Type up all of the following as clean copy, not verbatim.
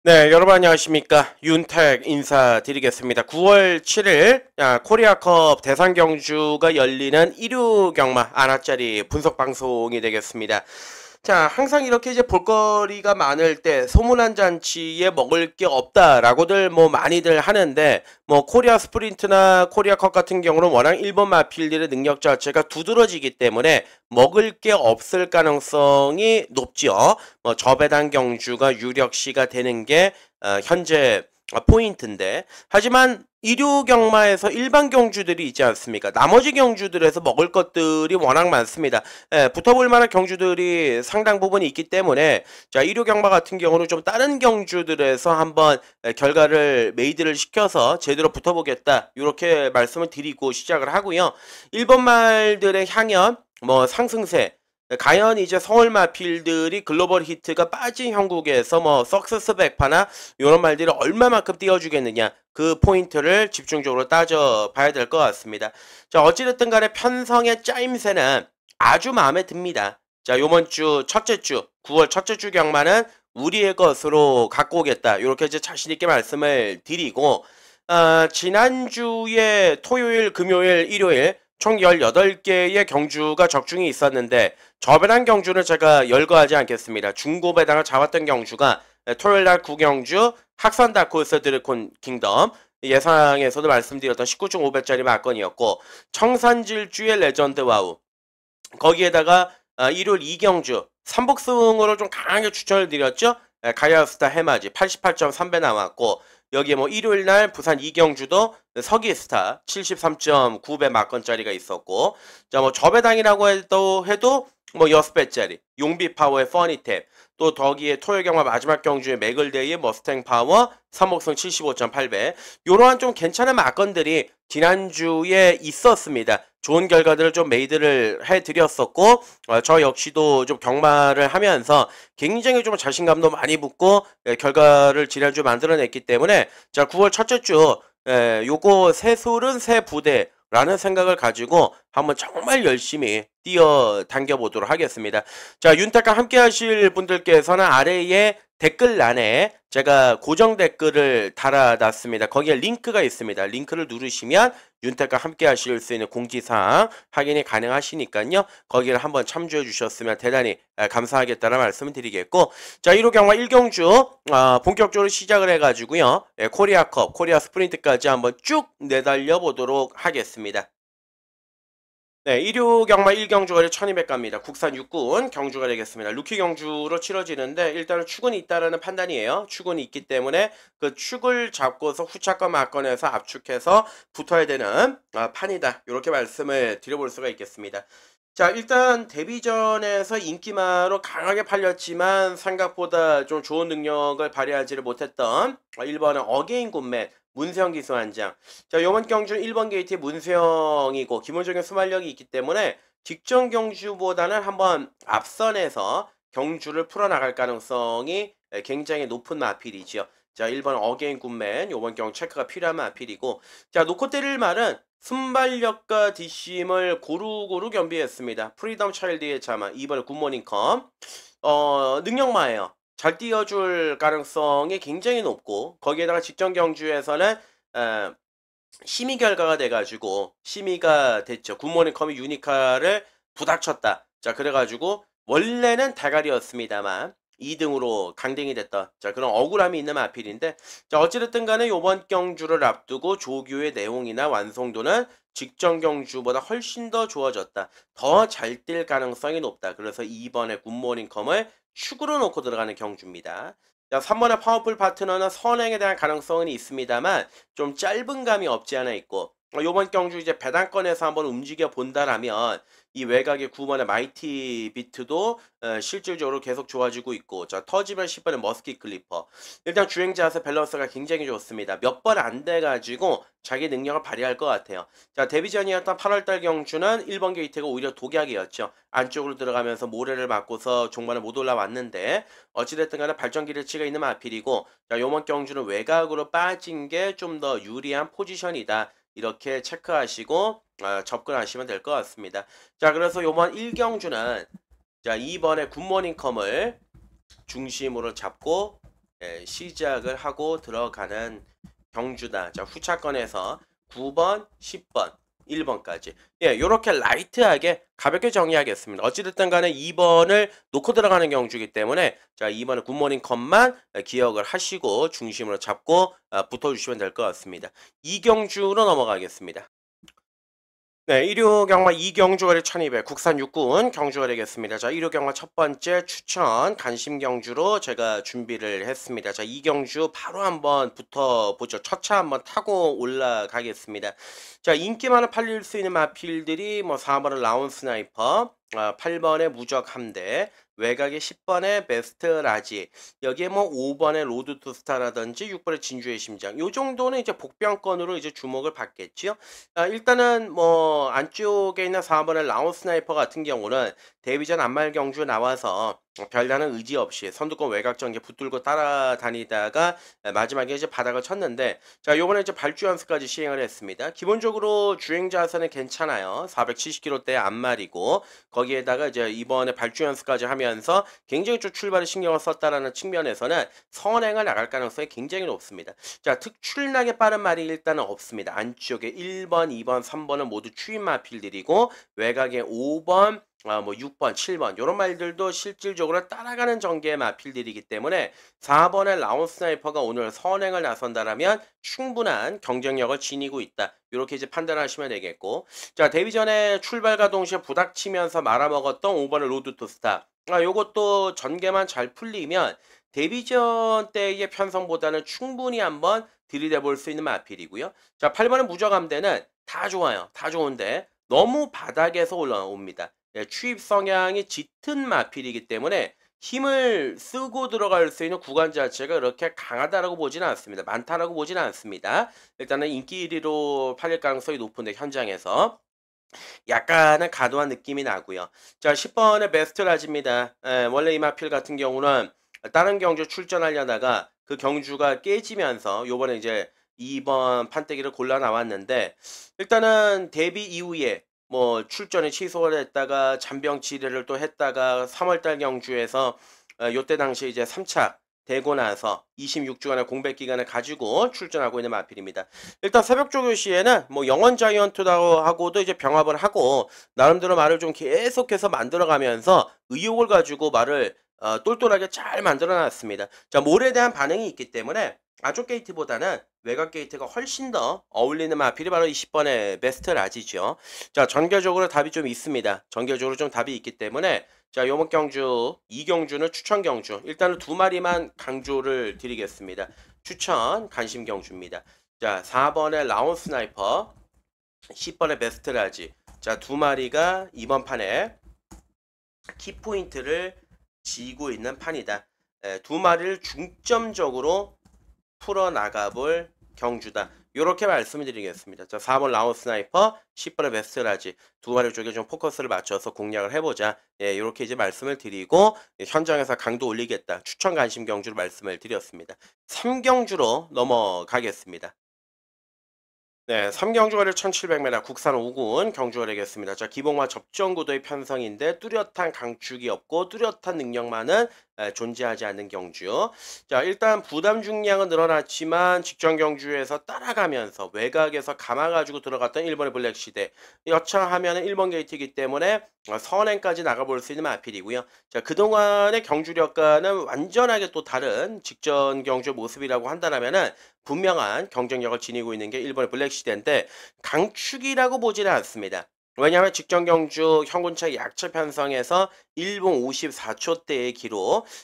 네, 여러분 안녕하십니까. 윤택 인사드리겠습니다. 9월 7일 코리아컵 대상 경주가 열리는 일요 경마 안하짜리 분석 방송이 되겠습니다. 자, 항상 이렇게 이제 볼거리가 많을 때 소문난 잔치에 먹을 게 없다라고들 많이들 하는데 코리아 스프린트나 코리아컵 같은 경우는 워낙 일본 마필들의 능력 자체가 두드러지기 때문에 먹을 게 없을 가능성이 높죠. 저배당 경주가 유력시가 되는 게 현재 포인트인데, 하지만 일요 경마에서 일반 경주들이 있지 않습니까? 나머지 경주들에서 먹을 것들이 워낙 많습니다. 붙어볼 만한 경주들이 상당 부분이 있기 때문에 자, 일요 경마 같은 경우는 좀 다른 경주들에서 한번 결과를 메이드를 시켜서 제대로 붙어보겠다, 이렇게 말씀을 드리고 시작을 하고요. 일본 말들의 향연, 상승세, 과연 이제 서울 마필들이 글로벌 히트가 빠진 형국에서 석세스 백파나 이런 말들이 얼마만큼 띄워주겠느냐, 그 포인트를 집중적으로 따져봐야 될 것 같습니다. 자, 어찌됐든 간에 편성의 짜임새는 아주 마음에 듭니다. 자, 요번 주 첫째 주 9월 첫째 주 경마는 우리의 것으로 갖고 오겠다, 이렇게 이제 자신있게 말씀을 드리고, 지난주에 토요일, 금요일, 일요일 총 18개의 경주가 적중이 있었는데, 저배당 경주는 제가 열거하지 않겠습니다. 중고배당을 잡았던 경주가 토요일날 9경주 학산 다크호스 드래곤 킹덤, 예상에서도 말씀드렸던 19중 500짜리 막건이었고, 청산질주의 레전드 와우, 거기에다가 일요일 2경주 삼복승으로 좀 강하게 추천을 드렸죠. 가야스타 해맞이 88.3배 나왔고, 여기에 일요일날 부산 2경주도 서기스타 73.9배 막건짜리가 있었고, 자, 저배당이라고 해도 6배짜리 용비파워의 퍼니탭, 또 거기에 토요일 경마 마지막 경주의 맥을데이의 머스탱 파워 3목승 75.8배, 요러한 좀 괜찮은 막건들이 지난주에 있었습니다. 좋은 결과들을 좀 메이드를 해드렸었고, 저 역시도 좀 경마를 하면서 굉장히 좀 자신감도 많이 붙고 결과를 지난주 만들어냈기 때문에, 자, 9월 첫째 주 요거 새 술은 새 부대 라는 생각을 가지고 한번 정말 열심히 뛰어당겨 보도록 하겠습니다. 자, 윤택과 함께 하실 분들께서는 아래에 댓글란에 제가 고정 댓글을 달아놨습니다. 거기에 링크가 있습니다. 링크를 누르시면 윤택과 함께 하실 수 있는 공지사항 확인이 가능하시니까요. 거기를 한번 참조해 주셨으면 대단히 감사하겠다는 말씀을 드리겠고, 자, 1호 경마 1경주 본격적으로 시작을 해가지고요. 코리아컵, 코리아 스프린트까지 한번 쭉 내달려 보도록 하겠습니다. 네, 일요 경마 1경주가 1200 갑니다. 국산 육군 경주가 되겠습니다. 루키 경주로 치러지는데, 일단은 축은이 있다라는 판단이에요. 축은이 있기 때문에 그 축을 잡고서 후차권 막건에서 압축해서 붙어야 되는 판이다, 이렇게 말씀을 드려볼 수가 있겠습니다. 자, 일단 데뷔전에서 인기마로 강하게 팔렸지만 생각보다 좀 좋은 능력을 발휘하지를 못했던 1번은 어게인 굿맨 문세영 기수 한 장. 자, 요번 경주는 1번 게이트의 문세영이고 기본적인 수말력이 있기 때문에 직전 경주보다는 한번 앞선에서 경주를 풀어나갈 가능성이 굉장히 높은 마필이죠. 자, 1번 어게인 굿맨, 요번 경주 체크가 필요한 마필이고, 자, 놓고 때릴 말은 순발력과 뒷심을 고루고루 겸비했습니다. 프리덤 차일드의 자마, 2번의 굿모닝컴. 능력마예요. 잘 띄워줄 가능성이 굉장히 높고, 거기에다가 직전 경주에서는 심의 결과가 돼가지고 심의가 됐죠. 굿모닝컴이 유니카를 부닥쳤다. 자, 그래가지고 원래는 대가리였습니다만 2등으로 강등이 됐던, 자, 그런 억울함이 있는 마필인데, 자, 어찌됐든 간에 요번 경주를 앞두고 조교의 내용이나 완성도는 직전 경주보다 훨씬 더 좋아졌다. 더 잘 뛸 가능성이 높다. 그래서 2번의 굿모닝컴을 축으로 놓고 들어가는 경주입니다. 자, 3번의 파워풀 파트너는 선행에 대한 가능성은 있습니다만 좀 짧은 감이 없지 않아 있고, 요번 경주 이제 배당권에서 한번 움직여 본다라면 이 외곽의 9번의 마이티 비트도 실질적으로 계속 좋아지고 있고, 자, 터지면 10번의 머스킷 클리퍼, 일단 주행 자세 밸런스가 굉장히 좋습니다. 몇 번 안 돼가지고 자기 능력을 발휘할 것 같아요. 자, 데뷔전이었던 8월달 경주는 1번 게이트가 오히려 독약이었죠. 안쪽으로 들어가면서 모래를 맞고서 종반에 못 올라왔는데, 어찌됐든 간에 발전 기대치가 있는 마필이고, 자, 요번 경주는 외곽으로 빠진 게 좀 더 유리한 포지션이다, 이렇게 체크하시고 접근하시면 될 것 같습니다. 자, 그래서 요번 1경주는 자, 2번의 굿모닝컴을 중심으로 잡고 시작을 하고 들어가는 경주다. 자, 후차권에서 9번, 10번, 1번까지. 예, 요렇게 라이트하게 가볍게 정리하겠습니다. 어찌됐든 간에 2번을 놓고 들어가는 경주이기 때문에 자, 2번은 굿모닝 컷만 기억을 하시고 중심으로 잡고 붙어주시면 될 것 같습니다. 이 경주로 넘어가겠습니다. 네, 일요 경마 이경주거래 1200 국산 육군 경주가 되겠습니다. 자, 일요 경마 첫 번째 추천 간심 경주로 제가 준비를 했습니다. 자, 이 경주 바로 한번 붙어보죠. 첫 차 한번 타고 올라가겠습니다. 자, 인기 많은 팔릴 수 있는 마필들이 뭐 4번은 라운 스나이퍼, 8번에 무적 함대, 외곽에 10번에 베스트 라지, 여기에 뭐 5번에 로드 투 스타라든지 6번에 진주의 심장. 요 정도는 이제 복병권으로 이제 주목을 받겠지요. 일단은 뭐 안쪽에 있는 4번의 라운 스나이퍼 같은 경우는 데뷔전 안말 경주 나와서 별다른 의지 없이 선두권 외곽 전개 붙들고 따라다니다가 마지막에 이제 바닥을 쳤는데 자, 요번에 이제 발주 연습까지 시행을 했습니다. 기본적으로 주행 자세는 괜찮아요. 470km대 안말이고 거기에다가 이제 이번에 발주 연습까지 하면서 굉장히 좀 출발에 신경을 썼다라는 측면에서는 선행을 나갈 가능성이 굉장히 높습니다. 자, 특출나게 빠른 말이 일단은 없습니다. 안쪽에 1번, 2번, 3번은 모두 추임 마필들이고 외곽에 5번, 뭐 6번, 7번 요런 말들도 실질적으로 따라가는 전개의 마필들이기 때문에 4번의 라운 스나이퍼가 오늘 선행을 나선다라면 충분한 경쟁력을 지니고 있다. 이렇게 이제 판단하시면 되겠고 자, 데뷔 전에 출발과 동시에 부닥치면서 말아먹었던 5번의 로드 투 스타 요것도 전개만 잘 풀리면 데뷔전 때의 편성보다는 충분히 한번 들이대 볼 수 있는 마필이고요. 자, 8번의 무적함대는 다 좋아요. 다 좋은데 너무 바닥에서 올라옵니다. 추입 성향이 짙은 마필이기 때문에 힘을 쓰고 들어갈 수 있는 구간 자체가 그렇게 강하다라고 보지는 않습니다. 많다라고 보지는 않습니다. 일단은 인기 1위로 팔릴 가능성이 높은데 현장에서 약간은 과도한 느낌이 나고요. 자, 10번의 베스트 라지입니다. 원래 이 마필 같은 경우는 다른 경주 출전하려다가 그 경주가 깨지면서 요번에 이제 2번 판때기를 골라 나왔는데 일단은 데뷔 이후에 뭐 출전이 취소를 했다가 잔병 치레를 또 했다가 3월달 경주에서 요때 당시 이제 3차 되고 나서 26주간의 공백 기간을 가지고 출전하고 있는 마필입니다. 일단 새벽 조교 시에는 뭐 영원 자이언트라고 하고도 이제 병합을 하고 나름대로 말을 좀 계속해서 만들어가면서 의욕을 가지고 말을 똘똘하게 잘 만들어 놨습니다. 자, 몰에 대한 반응이 있기 때문에 아쪽 게이트보다는 외곽 게이트가 훨씬 더 어울리는 마필이 바로 20번의 베스트 라지죠. 자, 전개적으로 답이 좀 있습니다. 전개적으로 좀 답이 있기 때문에 자, 요번 경주, 이 경주는 추천 경주. 일단은 두 마리만 강조를 드리겠습니다. 추천 간심 경주입니다. 자, 4번의 라운 스나이퍼, 10번의 베스트 라지. 자, 두 마리가 이번 판에 키포인트를 쥐고 있는 판이다. 두 마리를 중점적으로 풀어나가볼 경주다. 요렇게 말씀을 드리겠습니다. 자, 4번 라운 스나이퍼, 10번의 베스트 라지 두 마리 쪽에 좀 포커스를 맞춰서 공략을 해보자. 예, 요렇게 이제 말씀을 드리고 현장에서 강도 올리겠다. 추천 관심 경주를 말씀을 드렸습니다. 3경주로 넘어가겠습니다. 네, 3경주거리 1700m 국산 5군 경주가 되겠습니다. 자, 기봉화 접전구도의 편성인데 뚜렷한 강축이 없고 뚜렷한 능력만은 존재하지 않는 경주. 자, 일단 부담 중량은 늘어났지만 직전 경주에서 따라가면서 외곽에서 감아가지고 들어갔던 1번의 블랙시대. 여차하면은 1번 게이트이기 때문에 선행까지 나가볼 수 있는 마필이고요. 자, 그동안의 경주력과는 완전하게 또 다른 직전 경주 모습이라고 한다면은 분명한 경쟁력을 지니고 있는 게 1번의 블랙시대인데 강축이라고 보지는 않습니다. 왜냐하면 직전 경주 현군차 약체 편성에서 1분 54초대의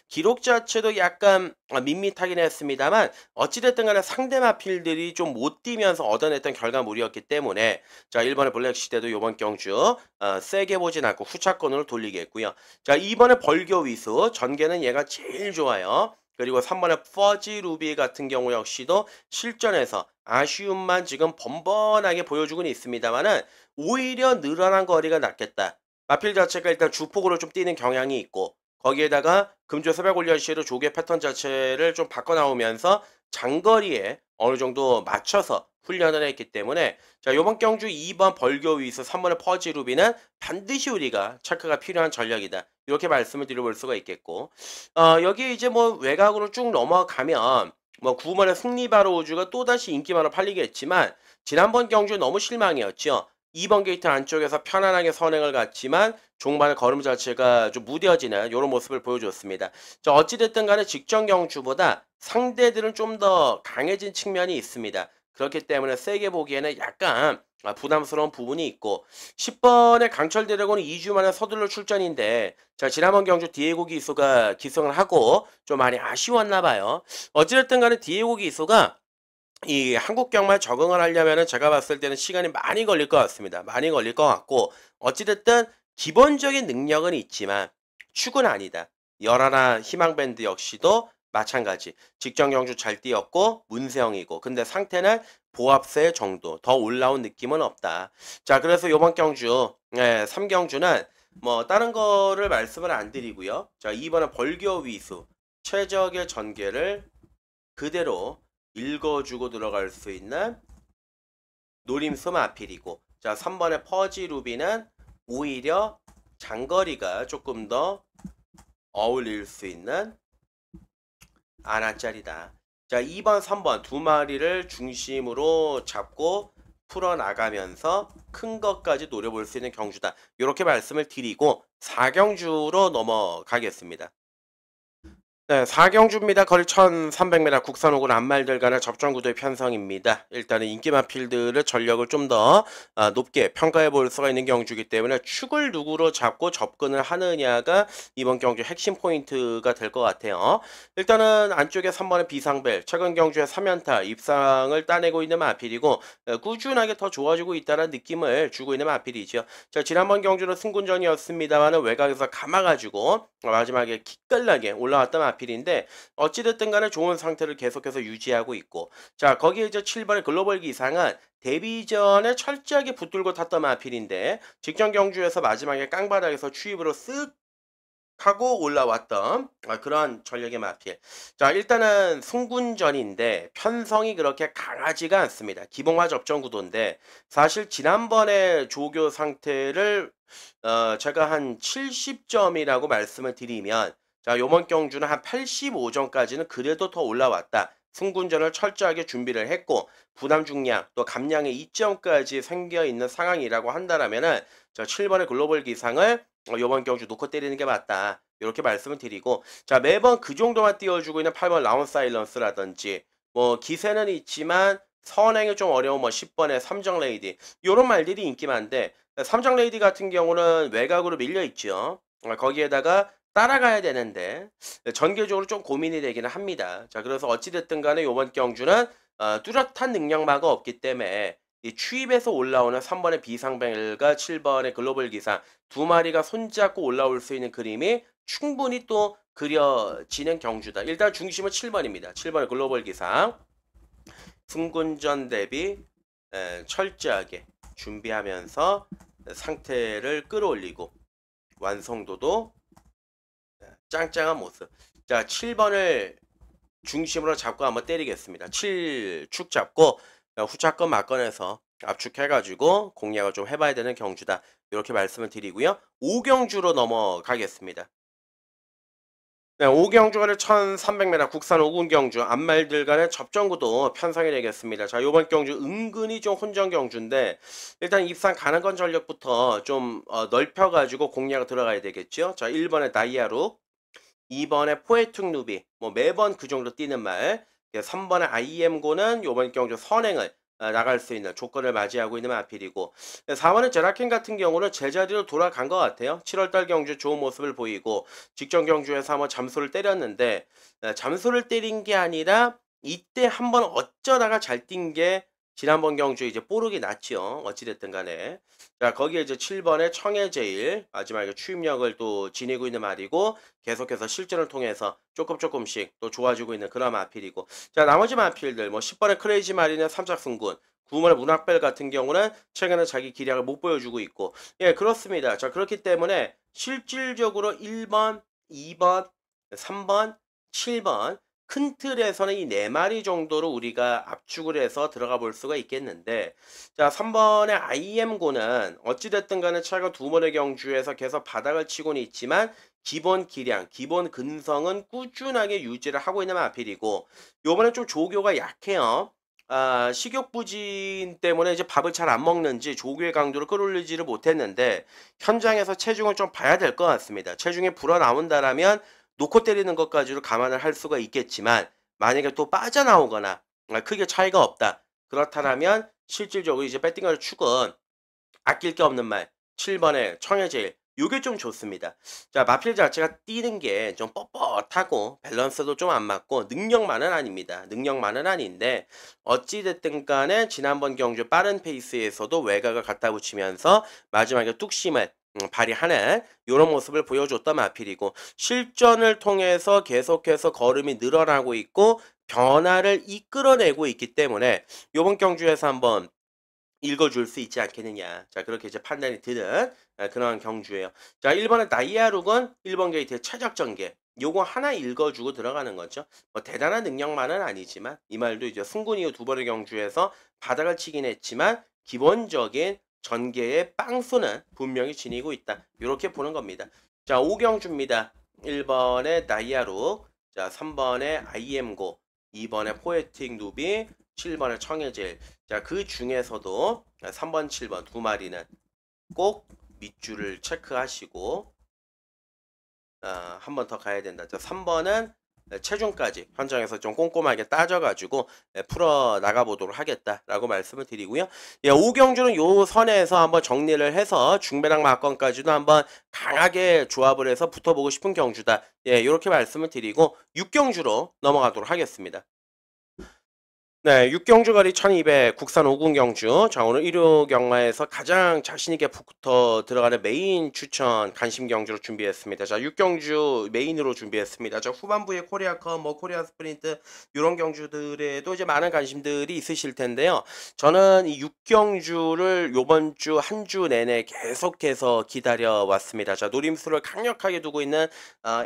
기록 자체도 약간 밋밋하긴 했습니다만 어찌됐든 간에 상대 마필들이 좀 못 뛰면서 얻어냈던 결과물이었기 때문에 자, 1번의 블랙시대도 이번 경주 세게 보진 않고 후차권으로 돌리겠고요. 자, 2번의 벌교 위수 전개는 얘가 제일 좋아요. 그리고 3번의 퍼지 루비 같은 경우 역시도 실전에서 아쉬움만 지금 번번하게 보여주고는 있습니다만은 오히려 늘어난 거리가 낫겠다. 마필 자체가 일단 주폭으로 좀 뛰는 경향이 있고 거기에다가 금조 새벽 올려 시에도 조개 패턴 자체를 좀 바꿔 나오면서 장거리에 어느 정도 맞춰서 훈련을 했기 때문에 자, 요번 경주 2번 벌교 위수 3번의 퍼지 루비는 반드시 우리가 체크가 필요한 전략이다. 이렇게 말씀을 드려볼 수가 있겠고, 여기 이제 뭐 외곽으로 쭉 넘어가면 뭐 9번의 승리바로 우주가 또다시 인기만으로 팔리겠지만 지난번 경주 너무 실망이었죠. 2번 게이트 안쪽에서 편안하게 선행을 갔지만 종반의 걸음 자체가 좀 무뎌지는 이런 모습을 보여줬습니다. 자, 어찌됐든 간에 직전 경주보다 상대들은 좀 더 강해진 측면이 있습니다. 그렇기 때문에 세게 보기에는 약간 부담스러운 부분이 있고 10번의 강철 드래곤은 2주 만에 서둘러 출전인데 자, 지난번 경주 디에고 기수가 기승을 하고 좀 많이 아쉬웠나 봐요. 어찌됐든 간에 디에고 기수가 이 한국 경마에 적응을 하려면은 제가 봤을 때는 시간이 많이 걸릴 것 같습니다. 많이 걸릴 것 같고 어찌됐든 기본적인 능력은 있지만 축은 아니다. 열하나 희망밴드 역시도 마찬가지. 직전 경주 잘 뛰었고 문세영이고 근데 상태는 보합세 정도 더 올라온 느낌은 없다. 자, 그래서 요번 경주 3경주는 뭐 다른 거를 말씀을 안 드리고요. 자, 2번은 벌교 위수 최적의 전개를 그대로 읽어주고 들어갈 수 있는 노림수 마필이고 자, 3번의 퍼지 루비는 오히려 장거리가 조금 더 어울릴 수 있는 아나짜리다. 자, 2번, 3번 두 마리를 중심으로 잡고 풀어나가면서 큰 것까지 노려볼 수 있는 경주다. 이렇게 말씀을 드리고 4경주로 넘어가겠습니다. 네, 4경주입니다. 거리 1300m 국산 혹은 암말들 간의 접전구도의 편성입니다. 일단은 인기만 필드를 전력을 좀 더 높게 평가해 볼 수가 있는 경주이기 때문에 축을 누구로 잡고 접근을 하느냐가 이번 경주 핵심 포인트가 될 것 같아요. 일단은 안쪽에 3번의 비상벨, 최근 경주의 3연타 입상을 따내고 있는 마필이고 꾸준하게 더 좋아지고 있다는 느낌을 주고 있는 마필이죠. 자, 지난번 경주는 승군전이었습니다만 외곽에서 감아가지고 마지막에 기깔나게 올라왔던 마필인데 어찌됐든 간에 좋은 상태를 계속해서 유지하고 있고 자, 거기에 이제 7번의 글로벌 기상은 데뷔 전에 철저하게 붙들고 탔던 마필인데 직전 경주에서 마지막에 깡바닥에서 추입으로 쓱 하고 올라왔던 그런 전력의 마필. 자, 일단은 승군전인데 편성이 그렇게 강하지가 않습니다. 기봉화 접전 구도인데 사실 지난번에 조교 상태를 제가 한 70점이라고 말씀을 드리면 자, 요번 경주는 한 85점까지는 그래도 더 올라왔다. 승군전을 철저하게 준비를 했고 부담 중량 또 감량의 이점까지 생겨 있는 상황이라고 한다라면은 자, 7번의 글로벌 기상을 요번 경주 놓고 때리는 게 맞다. 이렇게 말씀을 드리고 자, 매번 그 정도만 띄워주고 있는 8번 라운 사일런스라든지 뭐 기세는 있지만 선행이 좀 어려운 뭐 10번의 삼정 레이디 요런 말들이 인기 많은데 삼정 레이디 같은 경우는 외곽으로 밀려 있죠. 거기에다가 따라가야 되는데 전개적으로 좀 고민이 되기는 합니다. 자, 그래서 어찌됐든 간에 요번 경주는 뚜렷한 능력마가 없기 때문에 이 추입에서 올라오는 3번의 비상벨과 7번의 글로벌 기상 두 마리가 손잡고 올라올 수 있는 그림이 충분히 또 그려지는 경주다. 일단 중심은 7번입니다. 7번의 글로벌 기상 승군전 대비 철저하게 준비하면서 상태를 끌어올리고 완성도도 짱짱한 모습. 자, 7번을 중심으로 잡고 한번 때리겠습니다. 7축 잡고 후차권 맞건해서 압축해가지고 공략을 좀 해봐야 되는 경주다. 이렇게 말씀을 드리고요. 5경주로 넘어가겠습니다. 네, 5경주가를 1300m 국산 5군 경주 암말들 간의 접전구도 편성이 되겠습니다. 자, 요번 경주 은근히 좀 혼전 경주인데 일단 입상 가는 건 전력부터 좀 넓혀가지고 공략을 들어가야 되겠죠. 자, 1번에 다이아룩 2번에 포에퉁 누비 뭐 매번 그 정도 뛰는 말 3번에 IM고는 요번 경주 선행을 나갈 수 있는 조건을 맞이하고 있는 마필이고 4번의 제라켄 같은 경우는 제자리로 돌아간 것 같아요. 7월달 경주 좋은 모습을 보이고 직전 경주에서 한번 잠수를 때렸는데 잠수를 때린 게 아니라 이때 한번 어쩌다가 잘 뛴 게 지난번 경주 이제 뽀록이 났죠. 어찌됐든 간에 자, 거기에 이제 7번의 청해제일 마지막에 추임력을 또 지니고 있는 말이고 계속해서 실전을 통해서 조금씩 또 좋아지고 있는 그런 마필이고 자, 나머지 마필들 뭐 10번의 크레이지 마린의 삼작승군 9번의 문학벨 같은 경우는 최근에 자기 기량을 못 보여주고 있고 예, 그렇습니다. 자, 그렇기 때문에 실질적으로 1번, 2번, 3번, 7번 큰 틀에서는 이 4마리 정도로 우리가 압축을 해서 들어가 볼 수가 있겠는데 자, 3번의 IM고는 어찌됐든 간에 최근 두 번의 경주에서 계속 바닥을 치고는 있지만 기본 기량, 기본 근성은 꾸준하게 유지를 하고 있는 마필이고 요번에 좀 조교가 약해요. 식욕 부진 때문에 이제 밥을 잘 안 먹는지 조교의 강도를 끌어올리지를 못했는데 현장에서 체중을 좀 봐야 될 것 같습니다. 체중이 불어나온다라면 놓고 때리는 것까지로 감안을 할 수가 있겠지만 만약에 또 빠져나오거나 크게 차이가 없다. 그렇다면 실질적으로 이제 배팅할 축은 아낄 게 없는 말 7번의 청해제일 요게 좀 좋습니다. 자, 마필 자체가 뛰는 게 좀 뻣뻣하고 밸런스도 좀 안 맞고 능력만은 아닙니다. 능력만은 아닌데 어찌 됐든 간에 지난번 경주 빠른 페이스에서도 외곽을 갖다 붙이면서 마지막에 뚝심을 발휘하는 요런 모습을 보여줬던 마필이고 실전을 통해서 계속해서 걸음이 늘어나고 있고 변화를 이끌어내고 있기 때문에 요번 경주에서 한번 읽어줄 수 있지 않겠느냐. 자, 그렇게 이제 판단이 드는 그런 경주예요. 자, 1번의 다이아룩은 1번 게이트의 최적 전개. 요거 하나 읽어주고 들어가는 거죠. 뭐 대단한 능력만은 아니지만 이 말도 이제 승군 이후 두 번의 경주에서 바닥을 치긴 했지만 기본적인 전개의 빵수는 분명히 지니고 있다. 이렇게 보는 겁니다. 자, 5경주입니다. 1번의 다이아룩, 자, 3번의 IM고, 2번의 포에틱 누비, 7번의 청해질. 자, 그 중에서도 3번, 7번 두 마리는 꼭 밑줄을 체크하시고 한 번 더 가야 된다. 자, 3번은 체중까지 현장에서 좀 꼼꼼하게 따져가지고 풀어 나가보도록 하겠다라고 말씀을 드리고요. 예, 5경주는 요 선에서 한번 정리를 해서 중배랑 막건까지도 한번 강하게 조합을 해서 붙어보고 싶은 경주다. 예, 이렇게 말씀을 드리고 6경주로 넘어가도록 하겠습니다. 네, 6경주 거리 1200 국산 5군 경주. 자, 오늘 1호 경마에서 가장 자신있게 붙어 들어가는 메인 추천 간심 경주로 준비했습니다. 자, 6경주 메인으로 준비했습니다. 자, 후반부에 코리아컵, 뭐 코리아 스프린트 이런 경주들에도 이제 많은 관심들이 있으실 텐데요. 저는 이 6경주를 요번 주 한 주 내내 계속해서 기다려 왔습니다. 자, 노림수를 강력하게 두고 있는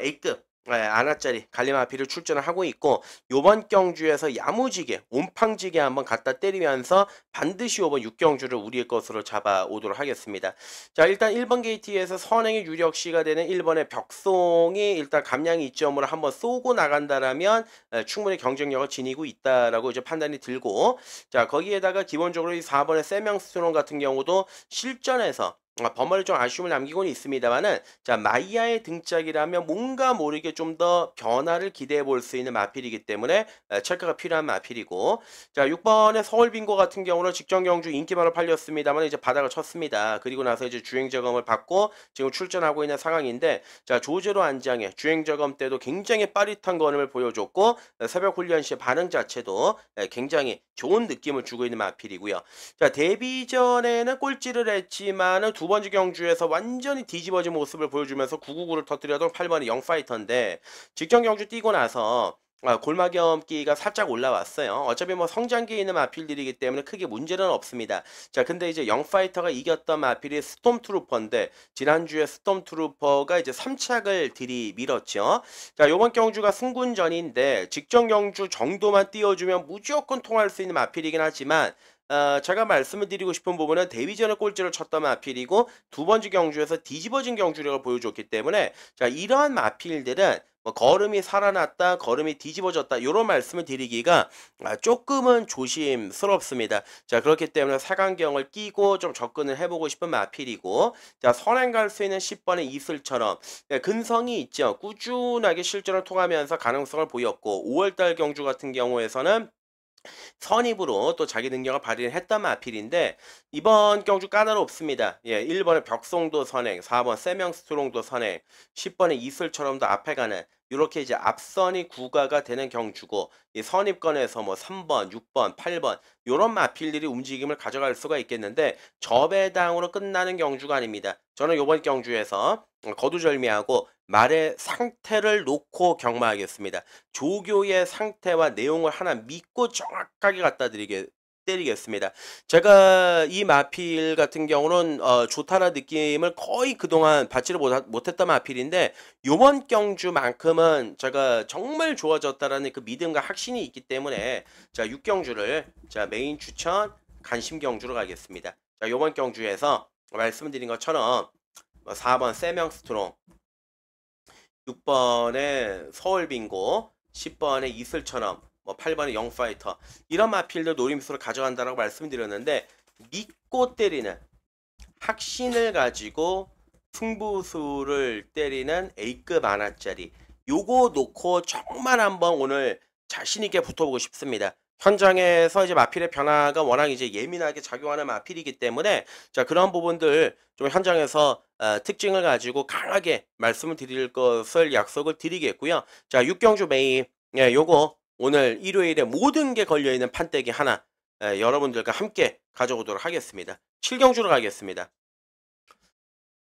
A급 아나짜리 갈리마피를 출전을 하고 있고 요번 경주에서 야무지게 온팡지게 한번 갖다 때리면서 반드시 요번 6경주를 우리의 것으로 잡아오도록 하겠습니다. 자, 일단 1번 게이트에서 선행의 유력시가 되는 1번의 벽송이 일단 감량 이점으로 한번 쏘고 나간다라면 충분히 경쟁력을 지니고 있다라고 이제 판단이 들고, 자, 거기에다가 기본적으로 이 4번의 세명스트론 같은 경우도 실전에서 버머리 좀 아쉬움을 남기고는 있습니다만은, 자, 마이야의 등짝이라면 뭔가 모르게 좀 더 변화를 기대해 볼 수 있는 마필이기 때문에 체크가 필요한 마필이고, 자, 6번의 서울빙고 같은 경우는 직전 경주 인기만으로 팔렸습니다만 이제 바닥을 쳤습니다. 그리고 나서 이제 주행저검을 받고 지금 출전하고 있는 상황인데, 자, 조제로 안장에 주행저검 때도 굉장히 빠릿한 걸음을 보여줬고 새벽 훈련 시의 반응 자체도 굉장히 좋은 느낌을 주고 있는 마필이고요. 자, 데뷔 전에는 꼴찌를 했지만은 두 번째 경주에서 완전히 뒤집어진 모습을 보여주면서 999를 터뜨려던 8번의 영파이터인데 직전 경주 뛰고 나서 골마겸기가 살짝 올라왔어요. 어차피 뭐 성장기에 있는 마필들이기 때문에 크게 문제는 없습니다. 자, 근데 이제 영파이터가 이겼던 마필이 스톰트루퍼인데 지난주에 스톰트루퍼가 이제 3착을 들이밀었죠. 자, 요번 경주가 승군전인데 직전 경주 정도만 띄워주면 무조건 통할 수 있는 마필이긴 하지만 제가 말씀을 드리고 싶은 부분은 데뷔전에 꼴찌를 쳤던 마필이고 두 번째 경주에서 뒤집어진 경주력을 보여줬기 때문에, 자, 이러한 마필들은 뭐 걸음이 살아났다, 걸음이 뒤집어졌다 이런 말씀을 드리기가 조금은 조심스럽습니다. 자, 그렇기 때문에 사강경을 끼고 좀 접근을 해보고 싶은 마필이고, 자, 선행 갈 수 있는 10번의 이슬처럼 근성이 있죠. 꾸준하게 실전을 통하면서 가능성을 보였고 5월달 경주 같은 경우에서는 선입으로 또 자기 능력을 발휘했던 마필인데 이번 경주 까다롭습니다. 예, 1번의 벽송도 선행, 4번 세명스트롱도 선행, 10번의 이슬처럼도 앞에 가는 이렇게 이제 앞선이 구가가 되는 경주고, 이 선입권에서 뭐 3번, 6번, 8번 요런 마필들이 움직임을 가져갈 수가 있겠는데 저배당으로 끝나는 경주가 아닙니다. 저는 이번 경주에서 거두절미하고 말의 상태를 놓고 경마하겠습니다. 조교의 상태와 내용을 하나 믿고 정확하게 갖다 때리겠습니다. 제가 이 마필 같은 경우는 좋다는 느낌을 거의 그동안 받지를 못했던 마필인데 요번 경주만큼은 제가 정말 좋아졌다라는 그 믿음과 확신이 있기 때문에, 자, 6경주를 자, 메인 추천 간심 경주로 가겠습니다. 자, 요번 경주에서 말씀드린 것처럼 4번 세명스트롱, 6번에 서울 빙고, 10번에 이슬처럼, 뭐 8번에 영파이터 이런 마필들 노림수로 가져간다라고 말씀드렸는데 믿고 때리는 확신을 가지고 승부수를 때리는 A급 안하짜리 요거 놓고 정말 한번 오늘 자신있게 붙어보고 싶습니다. 현장에서 이제 마필의 변화가 워낙 이제 예민하게 작용하는 마필이기 때문에 자 그런 부분들 좀 현장에서 특징을 가지고 강하게 말씀을 드릴 것을 약속을 드리겠고요. 자 6경주 메인 예, 요거 오늘 일요일에 모든 게 걸려있는 판때기 하나 여러분들과 함께 가져오도록 하겠습니다. 7경주로 가겠습니다.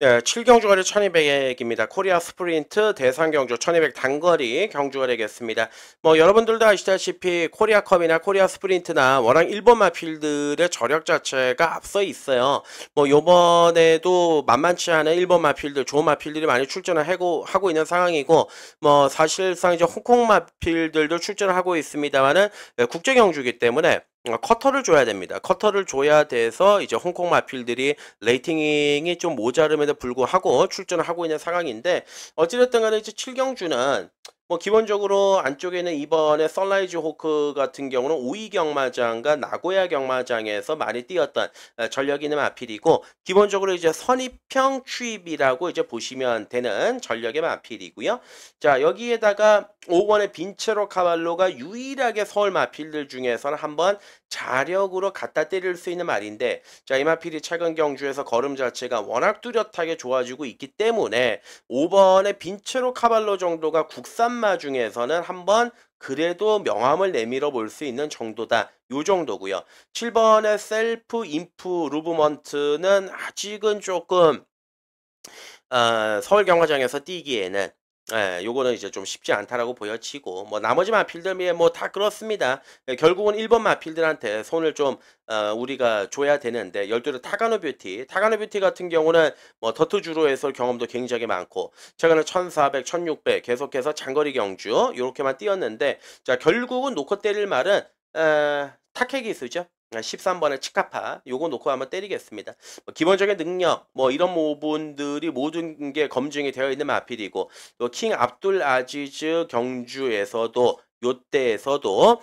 네, 7경주거리 1200입니다. 코리아 스프린트 대상경주 1200 단거리 경주가 되겠습니다. 뭐 여러분들도 아시다시피 코리아컵이나 코리아 스프린트나 워낙 일본 마필들의 저력 자체가 앞서 있어요. 뭐 요번에도 만만치 않은 일본 마필들, 좋은 마필들이 많이 출전을 하고 있는 상황이고 뭐 사실상 이제 홍콩 마필들도 출전을 하고 있습니다만은 국제경주이기 때문에 커터를 줘야 됩니다. 커터를 줘야 돼서 이제 홍콩 마필들이 레이팅이 좀 모자름에도 불구하고 출전을 하고 있는 상황인데 어찌됐든 간에 이제 7경주는 뭐 기본적으로 안쪽에는 이번에 선라이즈 호크 같은 경우는 오이 경마장과 나고야 경마장에서 많이 뛰었던 전력이 있는 마필이고 기본적으로 이제 선입형 추입이라고 이제 보시면 되는 전력의 마필이고요. 자 여기에다가 5번의 빈체로 카발로가 유일하게 서울 마필들 중에서는 한번 자력으로 갖다 때릴 수 있는 말인데 자 이 마필이 최근 경주에서 걸음 자체가 워낙 뚜렷하게 좋아지고 있기 때문에 5번의 빈체로 카발로 정도가 국산마 중에서는 한번 그래도 명함을 내밀어 볼 수 있는 정도다. 요 정도고요. 7번의 셀프 인프 루브먼트는 아직은 조금 서울 경마장에서 뛰기에는 요거는 이제 좀 쉽지 않다라고 보여지고 뭐 나머지 마필들 뭐 다 그렇습니다. 결국은 1번 마필들한테 손을 좀 우리가 줘야 되는데 12를 타가노 뷰티 같은 경우는 뭐 더트주로에서 경험도 굉장히 많고 최근에 1400, 1600 계속해서 장거리 경주 요렇게만 뛰었는데 자 결국은 놓고 때릴 말은 타케 기수죠. 13번의 치카파 요거 놓고 한번 때리겠습니다. 뭐 기본적인 능력 뭐 이런 부분들이 모든 게 검증이 되어 있는 마필이고 또 킹 압둘 아지즈 경주에서도 요때에서도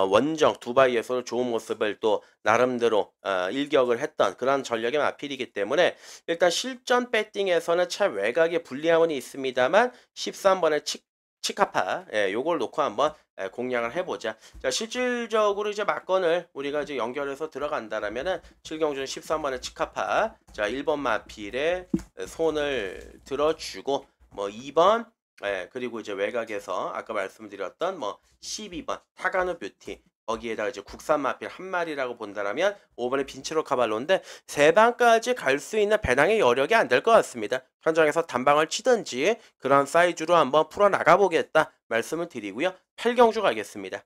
원정 두바이에서 좋은 모습을 또 나름대로 일격을 했던 그런 전력의 마필이기 때문에 일단 실전 배팅에서는 참 외곽에 불리함은 있습니다만 13번의 치카파 요걸 놓고 한번 공략을 해보자. 자 실질적으로 이제 막건을 우리가 이제 연결해서 들어간다라면은 7경주는 13번의 치카파 자 1번 마필에 손을 들어주고 뭐 2번 그리고 이제 외곽에서 아까 말씀드렸던 뭐 12번 타가노 뷰티 거기에다가 이제 국산 마필 한 마리라고 본다라면 5번의 빈체로 카발로인데 세 방까지 갈 수 있는 배당의 여력이 안 될 것 같습니다. 현장에서 단방을 치든지 그런 사이즈로 한번 풀어나가 보겠다 말씀을 드리고요. 8경주 가겠습니다.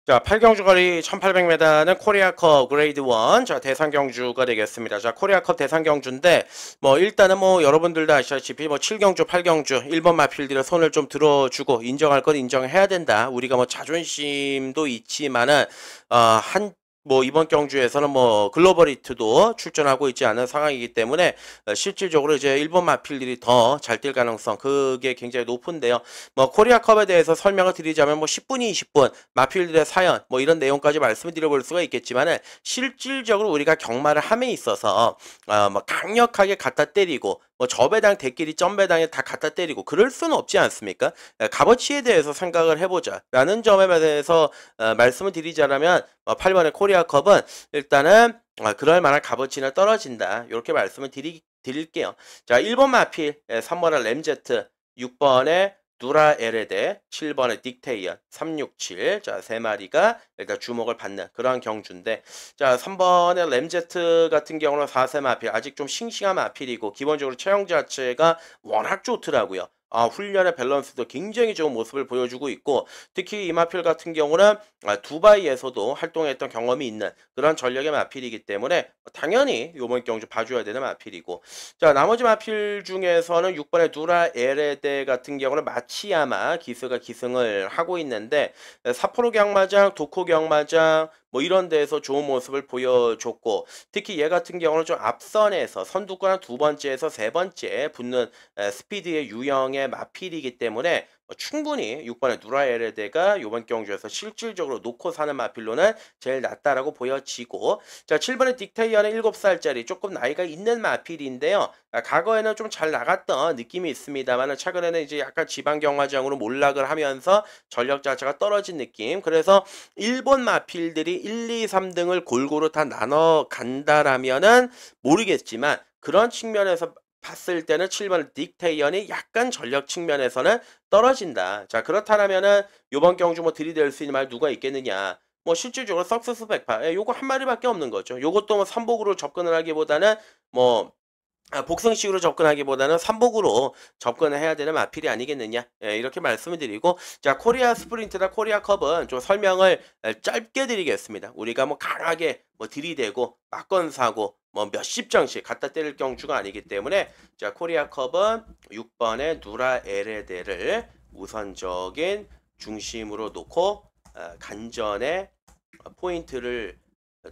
자, 8경주 거리 1800m는 코리아컵 그레이드 1. 자, 대상경주가 되겠습니다. 자, 코리아컵 대상경주인데, 뭐, 일단은 뭐, 여러분들도 아시다시피, 뭐, 7경주, 8경주, 1번 마필들의 손을 좀 들어주고, 인정할 건 인정해야 된다. 우리가 뭐, 자존심도 있지만은, 뭐 이번 경주에서는 뭐 글로벌 히트도 출전하고 있지 않은 상황이기 때문에 실질적으로 이제 일본 마필들이 더 잘 뛸 가능성 그게 굉장히 높은데요. 뭐 코리아컵에 대해서 설명을 드리자면 뭐 10분이 20분 마필들의 사연 뭐 이런 내용까지 말씀을 드려볼 수가 있겠지만은 실질적으로 우리가 경마를 함에 있어서 뭐 강력하게 갖다 때리고 뭐 저배당 대끼리 점배당에 다 갖다 때리고 그럴 수는 없지 않습니까? 값어치에 대해서 생각을 해보자 라는 점에 대해서 말씀을 드리자면 8번의 코리아컵은 일단은 그럴 만한 값어치는 떨어진다. 이렇게 말씀을 드릴게요. 자, 1번 마필, 3번의 램제트, 6번의 누라 에레데, 7번의 딕테이언, 367. 자, 세 마리가 일단 주목을 받는 그러한 경주인데, 자, 3번의 램제트 같은 경우는 4세 마필, 아직 좀 싱싱한 마필이고, 기본적으로 체형 자체가 워낙 좋더라고요. 훈련의 밸런스도 굉장히 좋은 모습을 보여주고 있고 특히 이 마필 같은 경우는 두바이에서도 활동했던 경험이 있는 그런 전력의 마필이기 때문에 당연히 요번 경주 봐줘야 되는 마필이고 자 나머지 마필 중에서는 6번의 누라 에레데 같은 경우는 마치야마 기수가 기승을 하고 있는데 삿포로 경마장, 도코 경마장, 뭐 이런 데에서 좋은 모습을 보여줬고 특히 얘 같은 경우는 좀 앞선에서 선두권 두 번째에서 세 번째 붙는 스피드의 유형의 마필이기 때문에 충분히 6번의 누라에르데가 이번 경주에서 실질적으로 놓고 사는 마필로는 제일 낫다라고 보여지고 자 7번의 딕테이어는 7살짜리 조금 나이가 있는 마필인데요. 과거에는 좀 잘 나갔던 느낌이 있습니다만 최근에는 이제 약간 지방경마장으로 몰락을 하면서 전력 자체가 떨어진 느낌. 그래서 일본 마필들이 1, 2, 3등을 골고루 다 나눠 간다라면은 모르겠지만 그런 측면에서 봤을 때는 7번 딕테이언이 약간 전력 측면에서는 떨어진다. 자, 그렇다면은 요번 경주 뭐 들이댈 수 있는 말 누가 있겠느냐. 뭐 실질적으로 석세스 백파 요거 한 마리밖에 없는 거죠. 요것도 뭐 삼복으로 접근을 하기보다는 뭐 복승식으로 접근하기보다는 삼복으로 접근을 해야 되는 마필이 아니겠느냐. 예, 이렇게 말씀을 드리고 자 코리아 스프린트나 코리아 컵은 좀 설명을 짧게 드리겠습니다. 우리가 뭐 강하게 뭐 들이대고 막건 사고 뭐 몇십 장씩 갖다 때릴 경주가 아니기 때문에 자 코리아 컵은 6번의 누라 에레데를 우선적인 중심으로 놓고 간전에 포인트를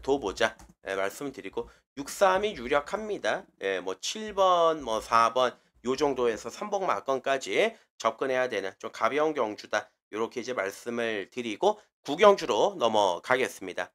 둬보자 말씀드리고 6-3이 유력합니다. 예, 뭐 7번, 뭐 4번 요 정도에서 삼복 막건까지 접근해야 되는 좀 가벼운 경주다. 요렇게 이제 말씀을 드리고 구경주로 넘어가겠습니다.